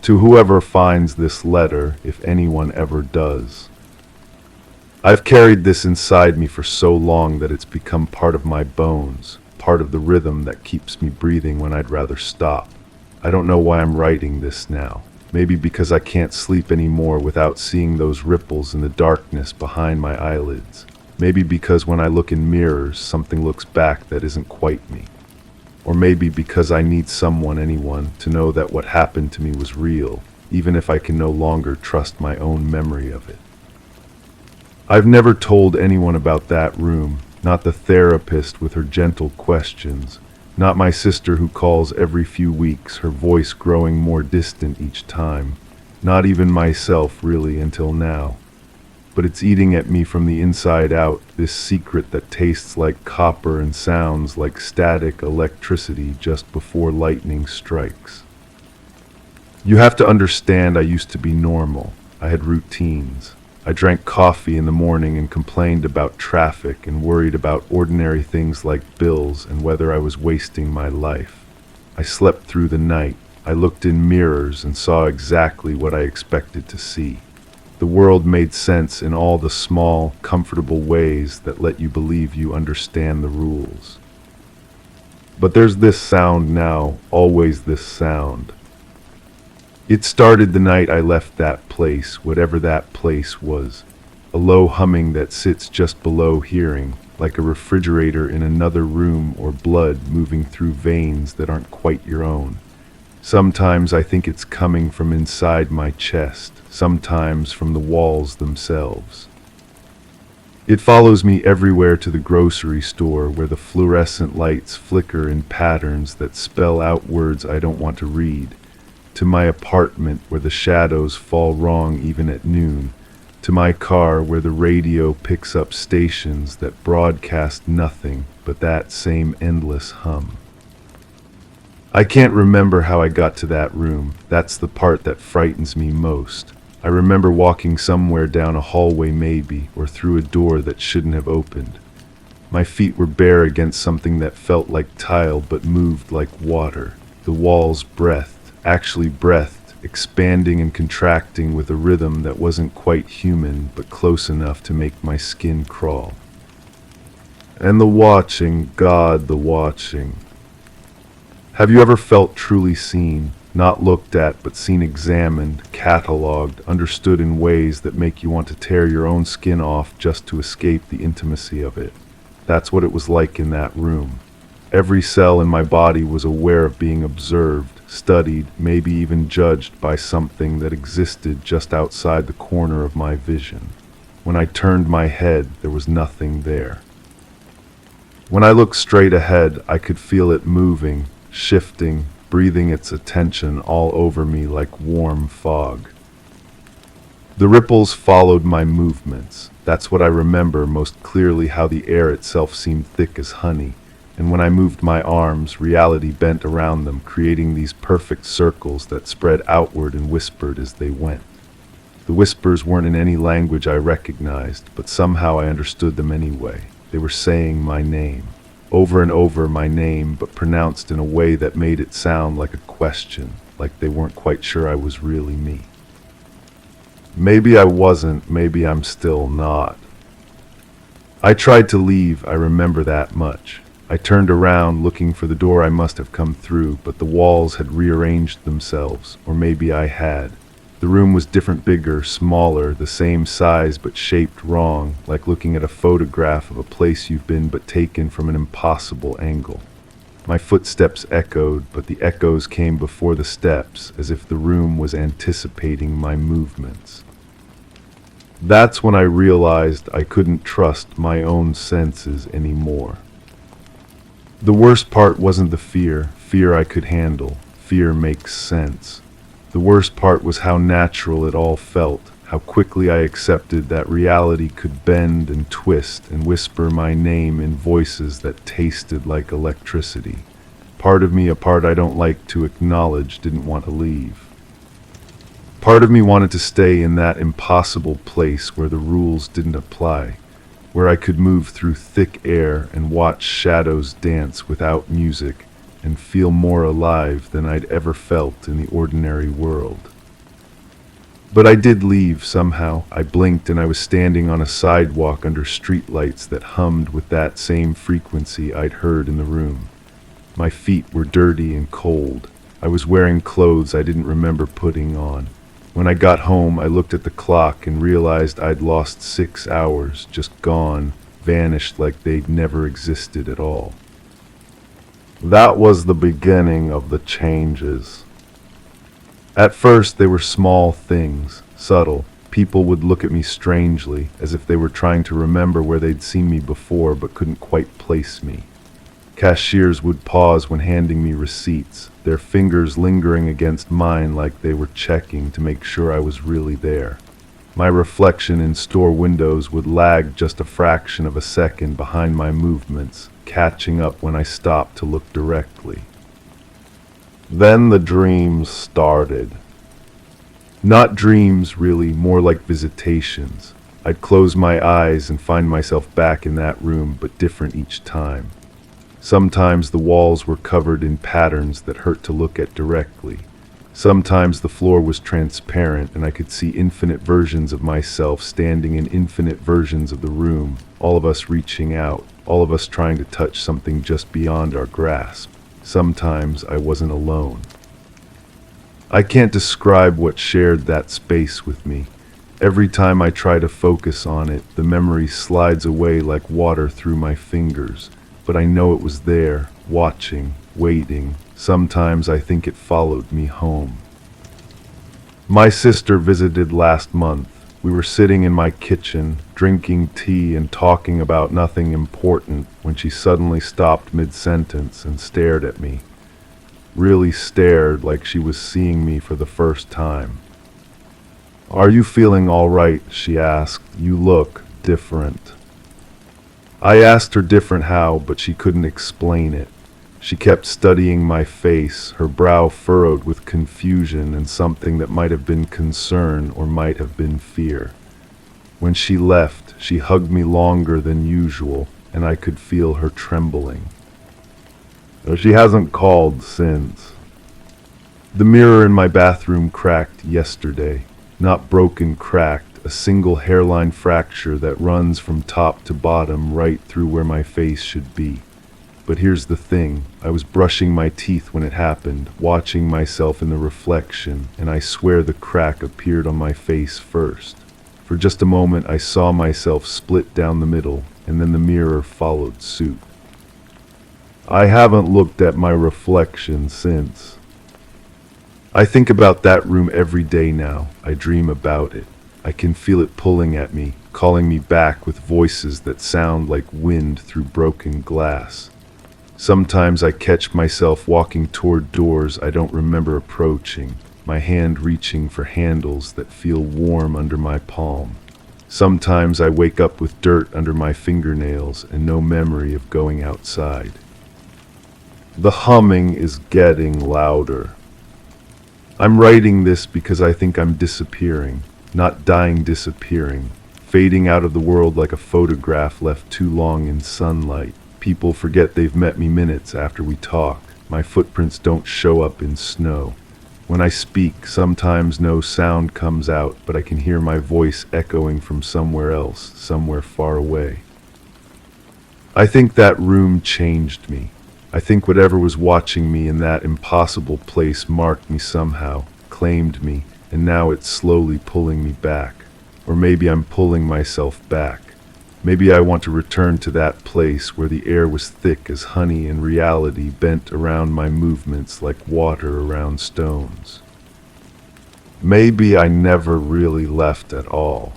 To whoever finds this letter, if anyone ever does, I've carried this inside me for so long that it's become part of my bones, part of the rhythm that keeps me breathing when I'd rather stop. I don't know why I'm writing this now. Maybe because I can't sleep anymore without seeing those ripples in the darkness behind my eyelids. Maybe because when I look in mirrors, something looks back that isn't quite me. Or maybe because I need anyone, to know that what happened to me was real, even if I can no longer trust my own memory of it. I've never told anyone about that room, not the therapist with her gentle questions, not my sister who calls every few weeks, her voice growing more distant each time, not even myself really until now. But it's eating at me from the inside out, this secret that tastes like copper and sounds like static electricity just before lightning strikes. You have to understand, I used to be normal. I had routines. I drank coffee in the morning and complained about traffic and worried about ordinary things like bills and whether I was wasting my life. I slept through the night. I looked in mirrors and saw exactly what I expected to see. The world made sense in all the small, comfortable ways that let you believe you understand the rules. But there's this sound now, always this sound. It started the night I left that place, whatever that place was. A low humming that sits just below hearing, like a refrigerator in another room or blood moving through veins that aren't quite your own. Sometimes I think it's coming from inside my chest, sometimes from the walls themselves. It follows me everywhere to the grocery store where the fluorescent lights flicker in patterns that spell out words I don't want to read. To my apartment where the shadows fall wrong even at noon, to my car where the radio picks up stations that broadcast nothing but that same endless hum. I can't remember how I got to that room. That's the part that frightens me most. I remember walking somewhere down a hallway maybe, or through a door that shouldn't have opened. My feet were bare against something that felt like tile but moved like water. The walls actually breathed, expanding and contracting with a rhythm that wasn't quite human, but close enough to make my skin crawl. And the watching, God, the watching. Have you ever felt truly seen, not looked at, but seen examined, catalogued, understood in ways that make you want to tear your own skin off just to escape the intimacy of it? That's what it was like in that room. Every cell in my body was aware of being observed, studied, maybe even judged by something that existed just outside the corner of my vision. When I turned my head, there was nothing there. When I looked straight ahead, I could feel it moving, shifting, breathing its attention all over me like warm fog. The ripples followed my movements. That's what I remember most clearly, how the air itself seemed thick as honey. And when I moved my arms, reality bent around them, creating these perfect circles that spread outward and whispered as they went. The whispers weren't in any language I recognized, but somehow I understood them anyway. They were saying my name, over and over my name, but pronounced in a way that made it sound like a question, like they weren't quite sure I was really me. Maybe I wasn't, maybe I'm still not. I tried to leave, I remember that much. I turned around, looking for the door I must have come through, but the walls had rearranged themselves, or maybe I had. The room was different, bigger, smaller, the same size but shaped wrong, like looking at a photograph of a place you've been but taken from an impossible angle. My footsteps echoed, but the echoes came before the steps, as if the room was anticipating my movements. That's when I realized I couldn't trust my own senses anymore. The worst part wasn't the fear. Fear I could handle. Fear makes sense. The worst part was how natural it all felt, how quickly I accepted that reality could bend and twist and whisper my name in voices that tasted like electricity. Part of me, a part I don't like to acknowledge, didn't want to leave. Part of me wanted to stay in that impossible place where the rules didn't apply, where I could move through thick air and watch shadows dance without music and feel more alive than I'd ever felt in the ordinary world. But I did leave somehow. I blinked and I was standing on a sidewalk under streetlights that hummed with that same frequency I'd heard in the room. My feet were dirty and cold. I was wearing clothes I didn't remember putting on. When I got home, I looked at the clock and realized I'd lost 6 hours, just gone, vanished like they'd never existed at all. That was the beginning of the changes. At first, they were small things, subtle. People would look at me strangely, as if they were trying to remember where they'd seen me before but couldn't quite place me. Cashiers would pause when handing me receipts, their fingers lingering against mine like they were checking to make sure I was really there. My reflection in store windows would lag just a fraction of a second behind my movements, catching up when I stopped to look directly. Then the dreams started. Not dreams, really, more like visitations. I'd close my eyes and find myself back in that room, but different each time. Sometimes the walls were covered in patterns that hurt to look at directly. Sometimes the floor was transparent and I could see infinite versions of myself standing in infinite versions of the room, all of us reaching out, all of us trying to touch something just beyond our grasp. Sometimes I wasn't alone. I can't describe what shared that space with me. Every time I try to focus on it, the memory slides away like water through my fingers. But I know it was there, watching, waiting. Sometimes I think it followed me home. My sister visited last month. We were sitting in my kitchen, drinking tea and talking about nothing important when she suddenly stopped mid-sentence and stared at me. Really stared like she was seeing me for the first time. "Are you feeling all right?" she asked. "You look different." I asked her different how, but she couldn't explain it. She kept studying my face, her brow furrowed with confusion and something that might have been concern or might have been fear. When she left, she hugged me longer than usual, and I could feel her trembling. She hasn't called since. The mirror in my bathroom cracked yesterday. Not broken, cracked. A single hairline fracture that runs from top to bottom right through where my face should be. But here's the thing, I was brushing my teeth when it happened, watching myself in the reflection, and I swear the crack appeared on my face first. For just a moment I saw myself split down the middle, and then the mirror followed suit. I haven't looked at my reflection since. I think about that room every day now. I dream about it. I can feel it pulling at me, calling me back with voices that sound like wind through broken glass. Sometimes I catch myself walking toward doors I don't remember approaching, my hand reaching for handles that feel warm under my palm. Sometimes I wake up with dirt under my fingernails and no memory of going outside. The humming is getting louder. I'm writing this because I think I'm disappearing. Not dying, disappearing, fading out of the world like a photograph left too long in sunlight. People forget they've met me minutes after we talk. My footprints don't show up in snow. When I speak, sometimes no sound comes out, but I can hear my voice echoing from somewhere else, somewhere far away. I think that room changed me. I think whatever was watching me in that impossible place marked me somehow, claimed me, and now it's slowly pulling me back. Or maybe I'm pulling myself back. Maybe I want to return to that place where the air was thick as honey and reality bent around my movements like water around stones. Maybe I never really left at all.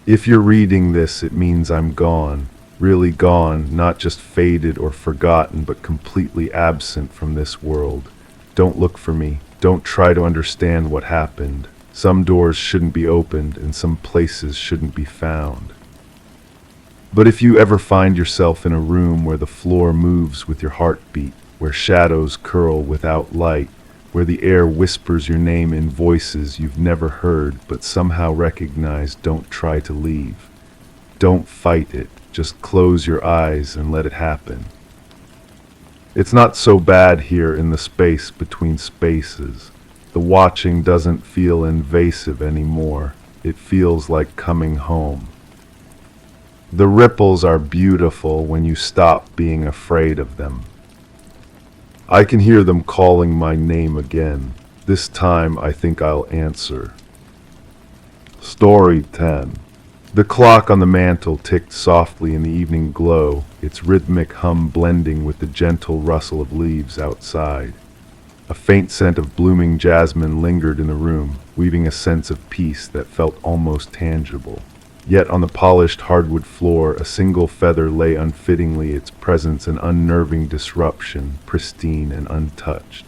If you're reading this, it means I'm gone, really gone, not just faded or forgotten, but completely absent from this world. Don't look for me. Don't try to understand what happened. Some doors shouldn't be opened and some places shouldn't be found. But if you ever find yourself in a room where the floor moves with your heartbeat, where shadows curl without light, where the air whispers your name in voices you've never heard but somehow recognize, don't try to leave. Don't fight it. Just close your eyes and let it happen. It's not so bad here in the space between spaces. The watching doesn't feel invasive anymore. It feels like coming home. The ripples are beautiful when you stop being afraid of them. I can hear them calling my name again. This time I think I'll answer. Story 10. The clock on the mantel ticked softly in the evening glow, its rhythmic hum blending with the gentle rustle of leaves outside. A faint scent of blooming jasmine lingered in the room, weaving a sense of peace that felt almost tangible. Yet on the polished hardwood floor, a single feather lay unfittingly, its presence an unnerving disruption, pristine and untouched.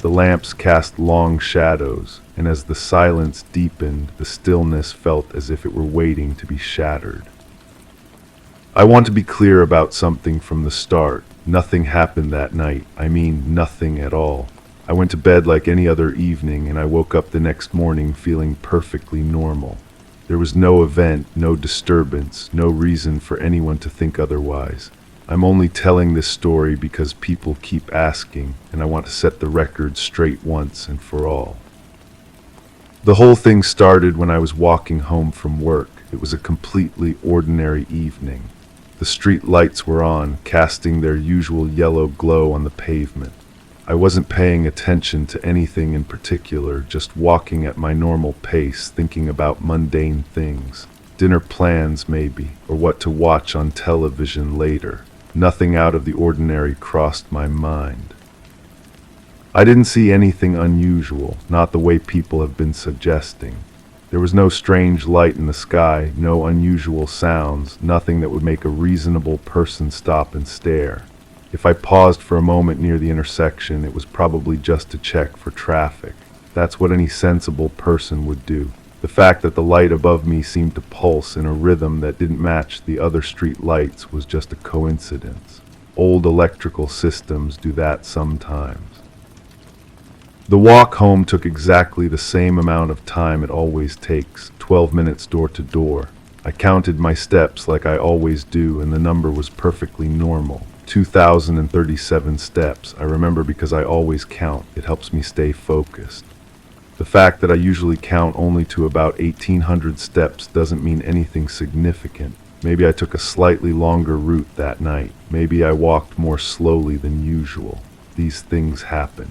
The lamps cast long shadows, and as the silence deepened, the stillness felt as if it were waiting to be shattered. I want to be clear about something from the start. Nothing happened that night. I mean, nothing at all. I went to bed like any other evening, and I woke up the next morning feeling perfectly normal. There was no event, no disturbance, no reason for anyone to think otherwise. I'm only telling this story because people keep asking, and I want to set the record straight once and for all. The whole thing started when I was walking home from work. It was a completely ordinary evening. The street lights were on, casting their usual yellow glow on the pavement. I wasn't paying attention to anything in particular, just walking at my normal pace, thinking about mundane things. Dinner plans maybe, or what to watch on television later. Nothing out of the ordinary crossed my mind. I didn't see anything unusual, not the way people have been suggesting. There was no strange light in the sky, no unusual sounds, nothing that would make a reasonable person stop and stare. If I paused for a moment near the intersection, it was probably just to check for traffic. That's what any sensible person would do. The fact that the light above me seemed to pulse in a rhythm that didn't match the other street lights was just a coincidence. Old electrical systems do that sometimes. The walk home took exactly the same amount of time it always takes, 12 minutes door to door. I counted my steps like I always do, and the number was perfectly normal. 2,037 steps. I remember because I always count. It helps me stay focused. The fact that I usually count only to about 1,800 steps doesn't mean anything significant. Maybe I took a slightly longer route that night. Maybe I walked more slowly than usual. These things happen.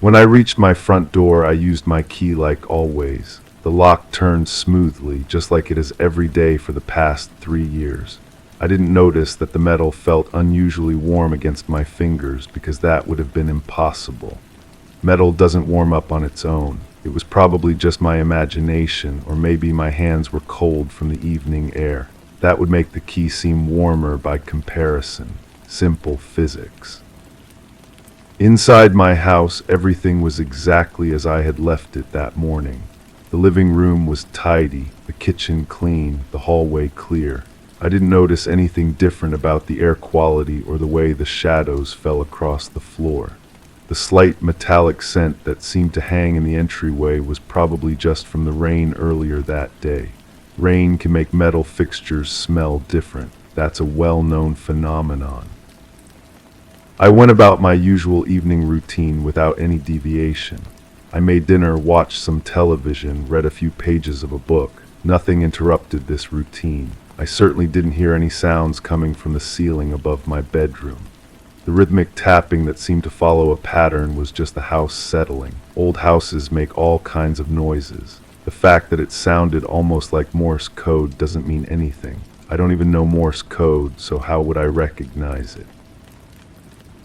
When I reached my front door, I used my key like always. The lock turned smoothly, just like it has every day for the past 3 years. I didn't notice that the metal felt unusually warm against my fingers because that would have been impossible. Metal doesn't warm up on its own. It was probably just my imagination, or maybe my hands were cold from the evening air. That would make the key seem warmer by comparison. Simple physics. Inside my house, everything was exactly as I had left it that morning. The living room was tidy, the kitchen clean, the hallway clear. I didn't notice anything different about the air quality or the way the shadows fell across the floor. The slight metallic scent that seemed to hang in the entryway was probably just from the rain earlier that day. Rain can make metal fixtures smell different. That's a well-known phenomenon. I went about my usual evening routine without any deviation. I made dinner, watched some television, read a few pages of a book. Nothing interrupted this routine. I certainly didn't hear any sounds coming from the ceiling above my bedroom. The rhythmic tapping that seemed to follow a pattern was just the house settling. Old houses make all kinds of noises. The fact that it sounded almost like Morse code doesn't mean anything. I don't even know Morse code, so how would I recognize it?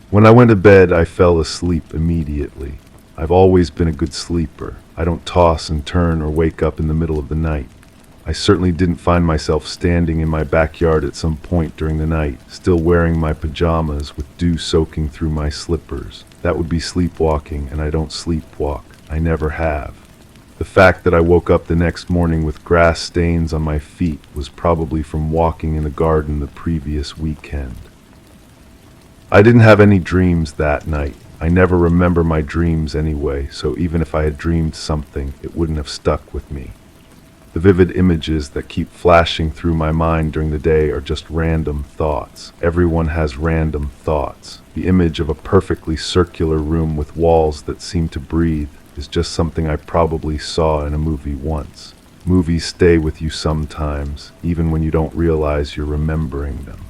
When I went to bed, I fell asleep immediately. I've always been a good sleeper. I don't toss and turn or wake up in the middle of the night. I certainly didn't find myself standing in my backyard at some point during the night, still wearing my pajamas with dew soaking through my slippers. That would be sleepwalking, and I don't sleepwalk. I never have. The fact that I woke up the next morning with grass stains on my feet was probably from walking in the garden the previous weekend. I didn't have any dreams that night. I never remember my dreams anyway, so even if I had dreamed something, it wouldn't have stuck with me. The vivid images that keep flashing through my mind during the day are just random thoughts. Everyone has random thoughts. The image of a perfectly circular room with walls that seem to breathe is just something I probably saw in a movie once. Movies stay with you sometimes, even when you don't realize you're remembering them.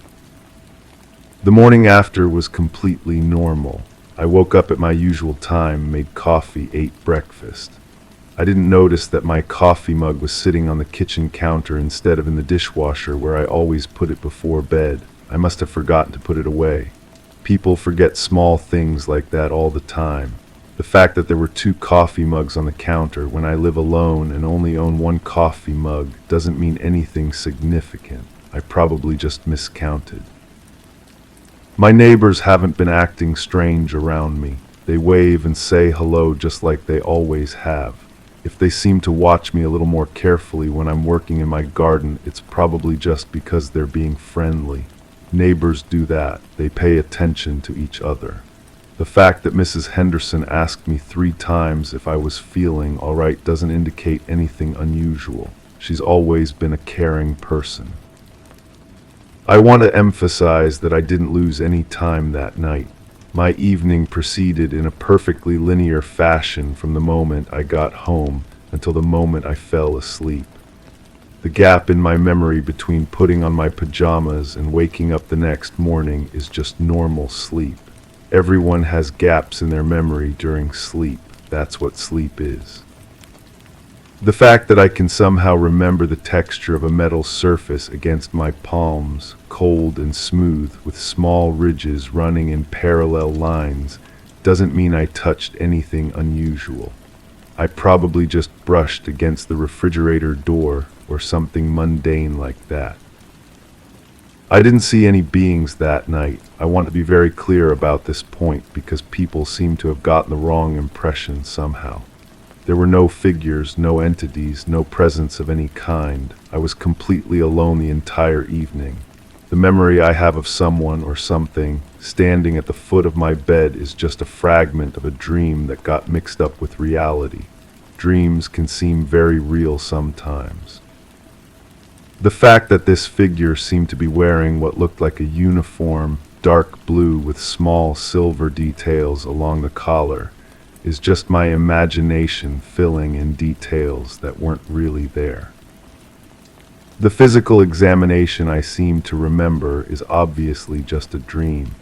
The morning after was completely normal. I woke up at my usual time, made coffee, ate breakfast. I didn't notice that my coffee mug was sitting on the kitchen counter instead of in the dishwasher where I always put it before bed. I must have forgotten to put it away. People forget small things like that all the time. The fact that there were 2 coffee mugs on the counter when I live alone and only own 1 coffee mug doesn't mean anything significant. I probably just miscounted. My neighbors haven't been acting strange around me. They wave and say hello just like they always have. If they seem to watch me a little more carefully when I'm working in my garden, it's probably just because they're being friendly. Neighbors do that. They pay attention to each other. The fact that Mrs. Henderson asked me 3 times if I was feeling all right doesn't indicate anything unusual. She's always been a caring person. I want to emphasize that I didn't lose any time that night. My evening proceeded in a perfectly linear fashion from the moment I got home until the moment I fell asleep. The gap in my memory between putting on my pajamas and waking up the next morning is just normal sleep. Everyone has gaps in their memory during sleep. That's what sleep is. The fact that I can somehow remember the texture of a metal surface against my palms, cold and smooth with small ridges running in parallel lines, doesn't mean I touched anything unusual. I probably just brushed against the refrigerator door or something mundane like that. I didn't see any beings that night. I want to be very clear about this point because people seem to have gotten the wrong impression somehow. There were no figures, no entities, no presence of any kind. I was completely alone the entire evening. The memory I have of someone or something standing at the foot of my bed is just a fragment of a dream that got mixed up with reality. Dreams can seem very real sometimes. The fact that this figure seemed to be wearing what looked like a uniform, dark blue with small silver details along the collar is just my imagination filling in details that weren't really there. The physical examination I seem to remember is obviously just a dream.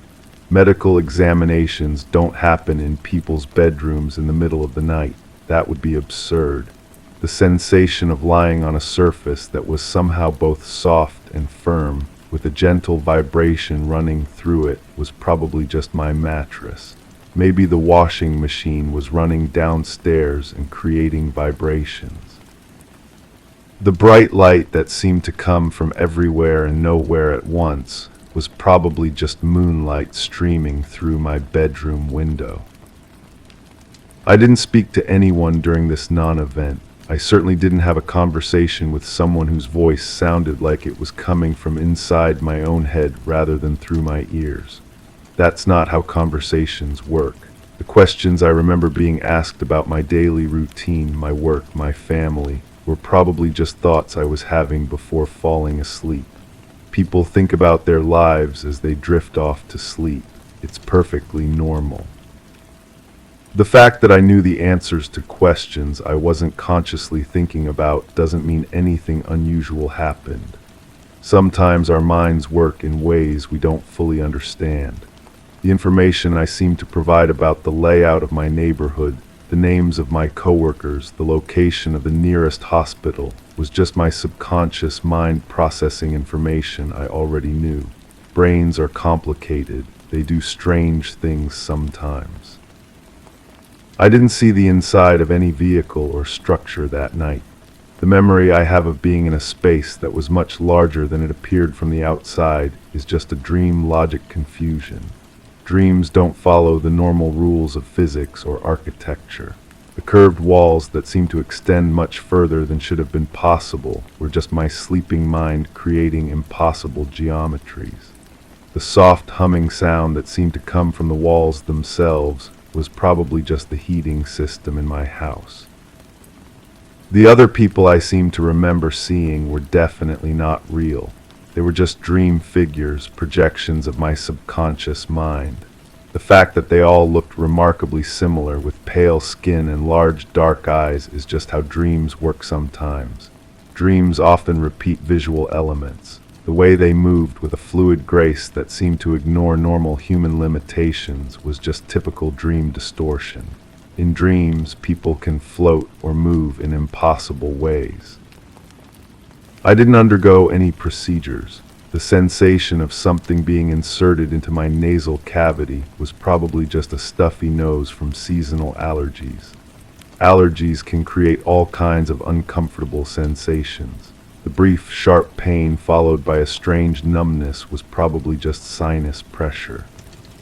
Medical examinations don't happen in people's bedrooms in the middle of the night. That would be absurd. The sensation of lying on a surface that was somehow both soft and firm, with a gentle vibration running through it, was probably just my mattress. Maybe the washing machine was running downstairs and creating vibrations. The bright light that seemed to come from everywhere and nowhere at once was probably just moonlight streaming through my bedroom window. I didn't speak to anyone during this non-event. I certainly didn't have a conversation with someone whose voice sounded like it was coming from inside my own head rather than through my ears. That's not how conversations work. The questions I remember being asked about my daily routine, my work, my family, were probably just thoughts I was having before falling asleep. People think about their lives as they drift off to sleep. It's perfectly normal. The fact that I knew the answers to questions I wasn't consciously thinking about doesn't mean anything unusual happened. Sometimes our minds work in ways we don't fully understand. The information I seemed to provide about the layout of my neighborhood, the names of my coworkers, the location of the nearest hospital, was just my subconscious mind processing information I already knew. Brains are complicated. They do strange things sometimes. I didn't see the inside of any vehicle or structure that night. The memory I have of being in a space that was much larger than it appeared from the outside is just a dream logic confusion. Dreams don't follow the normal rules of physics or architecture. The curved walls that seemed to extend much further than should have been possible were just my sleeping mind creating impossible geometries. The soft humming sound that seemed to come from the walls themselves was probably just the heating system in my house. The other people I seemed to remember seeing were definitely not real. They were just dream figures, projections of my subconscious mind. The fact that they all looked remarkably similar with pale skin and large dark eyes is just how dreams work sometimes. Dreams often repeat visual elements. The way they moved with a fluid grace that seemed to ignore normal human limitations was just typical dream distortion. In dreams, people can float or move in impossible ways. I didn't undergo any procedures. The sensation of something being inserted into my nasal cavity was probably just a stuffy nose from seasonal allergies. Allergies can create all kinds of uncomfortable sensations. The brief, sharp pain followed by a strange numbness was probably just sinus pressure.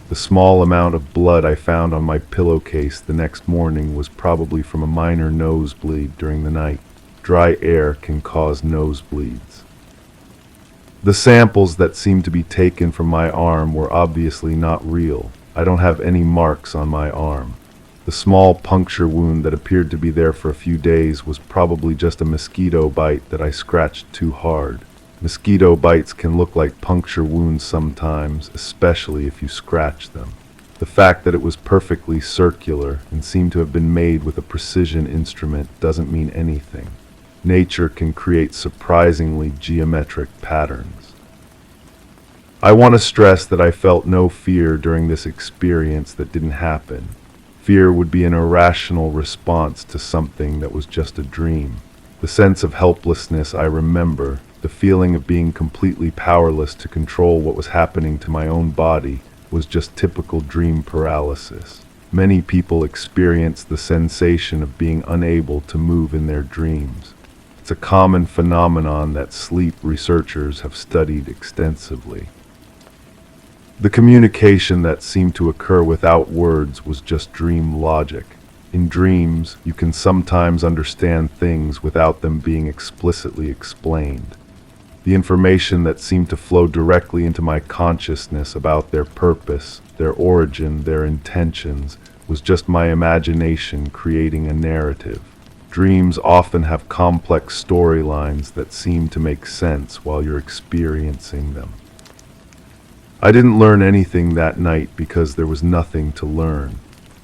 The small amount of blood I found on my pillowcase the next morning was probably from a minor nosebleed during the night. Dry air can cause nosebleeds. The samples that seemed to be taken from my arm were obviously not real. I don't have any marks on my arm. The small puncture wound that appeared to be there for a few days was probably just a mosquito bite that I scratched too hard. Mosquito bites can look like puncture wounds sometimes, especially if you scratch them. The fact that it was perfectly circular and seemed to have been made with a precision instrument doesn't mean anything. Nature can create surprisingly geometric patterns. I want to stress that I felt no fear during this experience that didn't happen. Fear would be an irrational response to something that was just a dream. The sense of helplessness I remember, the feeling of being completely powerless to control what was happening to my own body, was just typical dream paralysis. Many people experience the sensation of being unable to move in their dreams. It's a common phenomenon that sleep researchers have studied extensively. The communication that seemed to occur without words was just dream logic. In dreams, you can sometimes understand things without them being explicitly explained. The information that seemed to flow directly into my consciousness about their purpose, their origin, their intentions, was just my imagination creating a narrative. Dreams often have complex storylines that seem to make sense while you're experiencing them. I didn't learn anything that night because there was nothing to learn.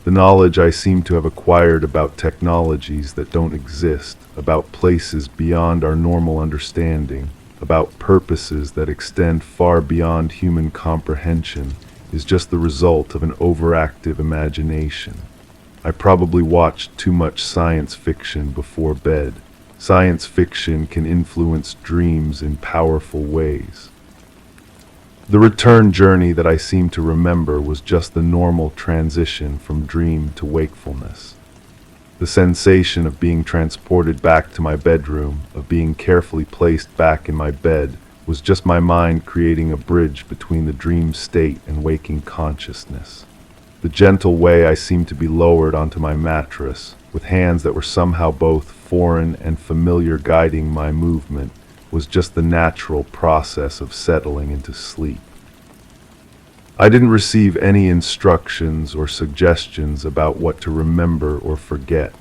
The knowledge I seem to have acquired about technologies that don't exist, about places beyond our normal understanding, about purposes that extend far beyond human comprehension, is just the result of an overactive imagination. I probably watched too much science fiction before bed. Science fiction can influence dreams in powerful ways. The return journey that I seem to remember was just the normal transition from dream to wakefulness. The sensation of being transported back to my bedroom, of being carefully placed back in my bed, was just my mind creating a bridge between the dream state and waking consciousness. The gentle way I seemed to be lowered onto my mattress, with hands that were somehow both foreign and familiar guiding my movement, was just the natural process of settling into sleep. I didn't receive any instructions or suggestions about what to remember or forget.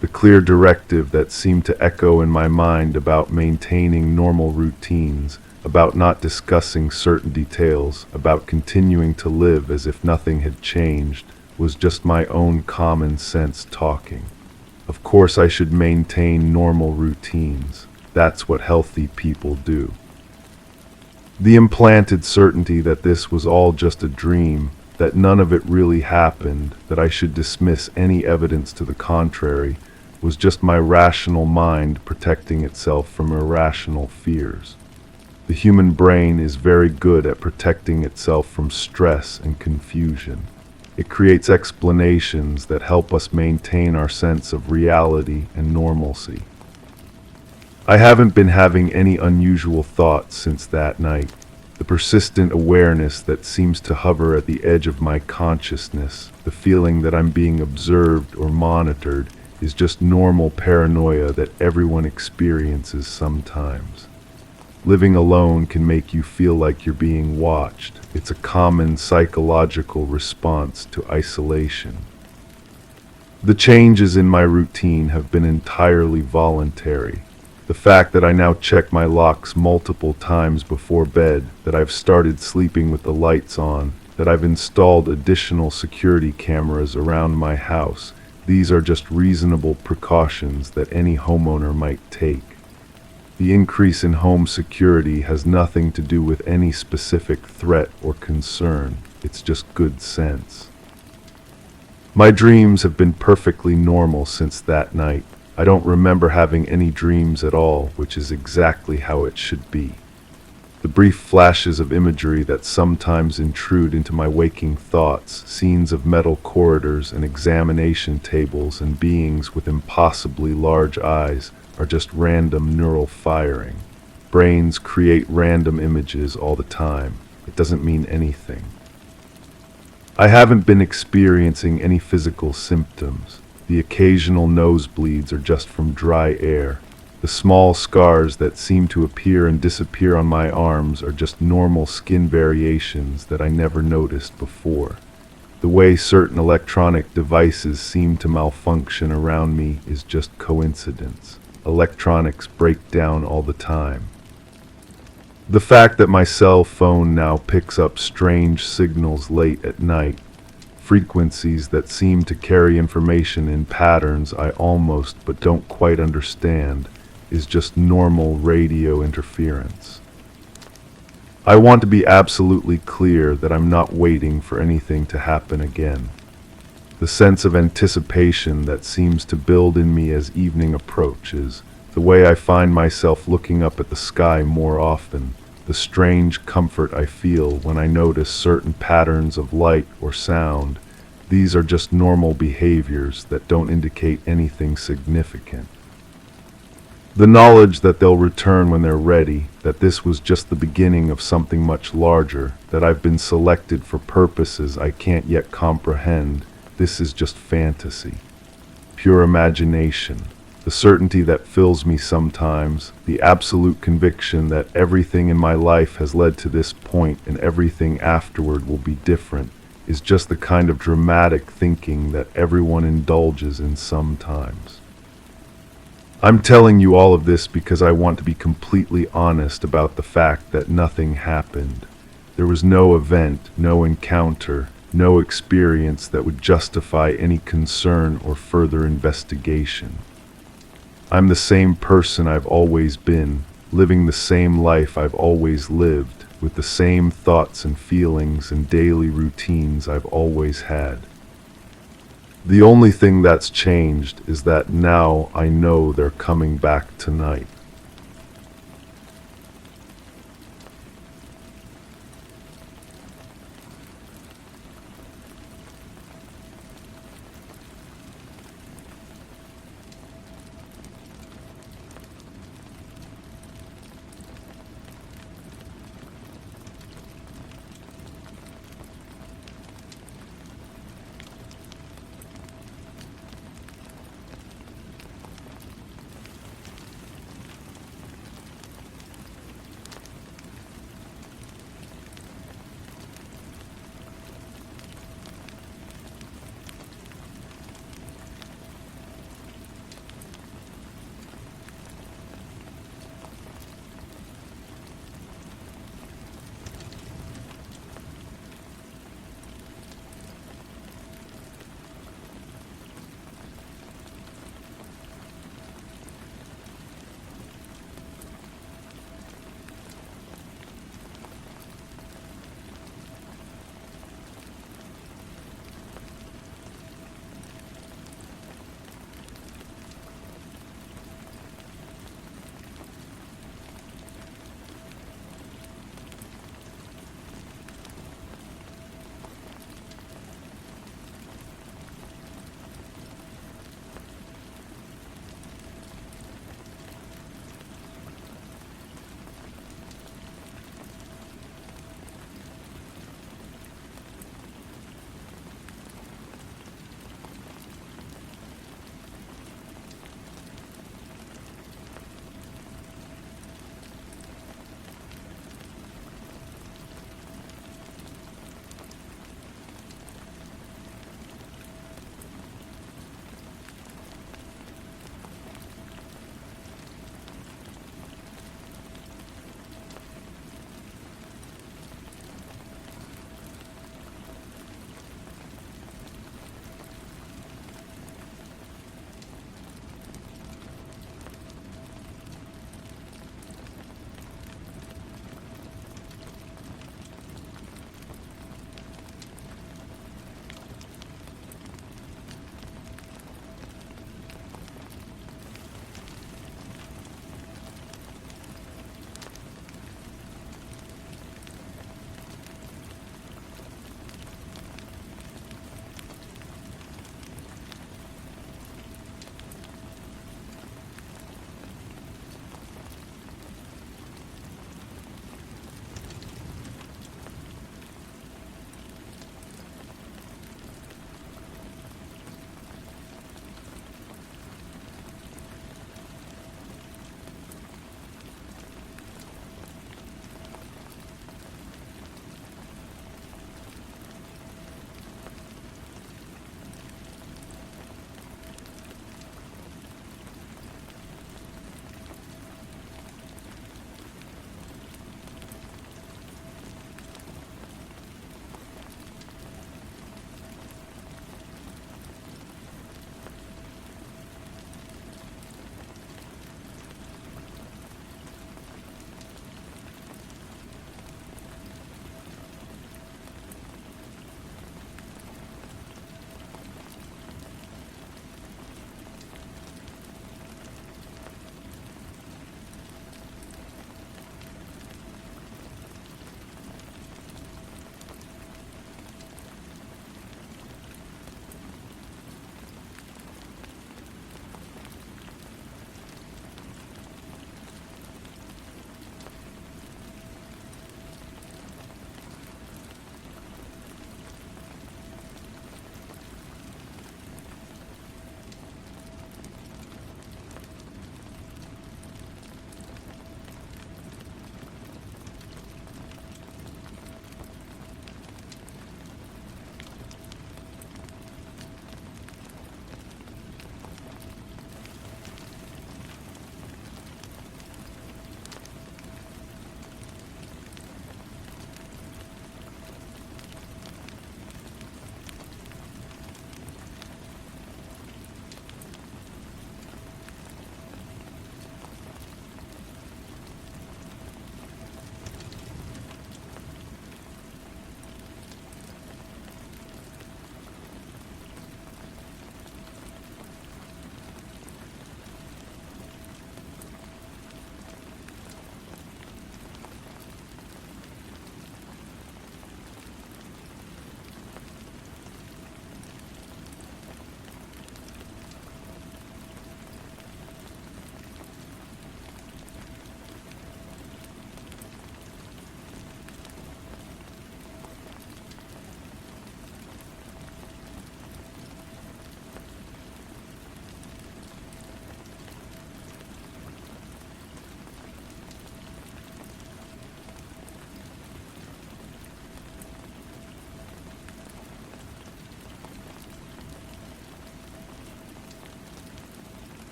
The clear directive that seemed to echo in my mind about maintaining normal routines, about not discussing certain details, about continuing to live as if nothing had changed, was just my own common sense talking. Of course I should maintain normal routines. That's what healthy people do. The implanted certainty that this was all just a dream that none of it really happened, that I should dismiss any evidence to the contrary, was just my rational mind protecting itself from irrational fears. The human brain is very good at protecting itself from stress and confusion. It creates explanations that help us maintain our sense of reality and normalcy. I haven't been having any unusual thoughts since that night. The persistent awareness that seems to hover at the edge of my consciousness, the feeling that I'm being observed or monitored, is just normal paranoia that everyone experiences sometimes. Living alone can make you feel like you're being watched. It's a common psychological response to isolation. The changes in my routine have been entirely voluntary. The fact that I now check my locks multiple times before bed, that I've started sleeping with the lights on, that I've installed additional security cameras around my house, these are just reasonable precautions that any homeowner might take. The increase in home security has nothing to do with any specific threat or concern. It's just good sense. My dreams have been perfectly normal since that night. I don't remember having any dreams at all, which is exactly how it should be. The brief flashes of imagery that sometimes intrude into my waking thoughts, scenes of metal corridors and examination tables and beings with impossibly large eyes, are just random neural firing. Brains create random images all the time. It doesn't mean anything. I haven't been experiencing any physical symptoms. The occasional nosebleeds are just from dry air. The small scars that seem to appear and disappear on my arms are just normal skin variations that I never noticed before. The way certain electronic devices seem to malfunction around me is just coincidence. Electronics break down all the time. The fact that my cell phone now picks up strange signals late at night, frequencies that seem to carry information in patterns I almost but don't quite understand, is just normal radio interference. I want to be absolutely clear that I'm not waiting for anything to happen again. The sense of anticipation that seems to build in me as evening approaches, the way I find myself looking up at the sky more often, the strange comfort I feel when I notice certain patterns of light or sound, these are just normal behaviors that don't indicate anything significant. The knowledge that they'll return when they're ready, that this was just the beginning of something much larger, that I've been selected for purposes I can't yet comprehend, this is just fantasy. Pure imagination. The certainty that fills me sometimes, the absolute conviction that everything in my life has led to this point and everything afterward will be different, is just the kind of dramatic thinking that everyone indulges in sometimes. I'm telling you all of this because I want to be completely honest about the fact that nothing happened. There was no event, no encounter, no experience that would justify any concern or further investigation. I'm the same person I've always been, living the same life I've always lived, with the same thoughts and feelings and daily routines I've always had. The only thing that's changed is that now I know they're coming back tonight.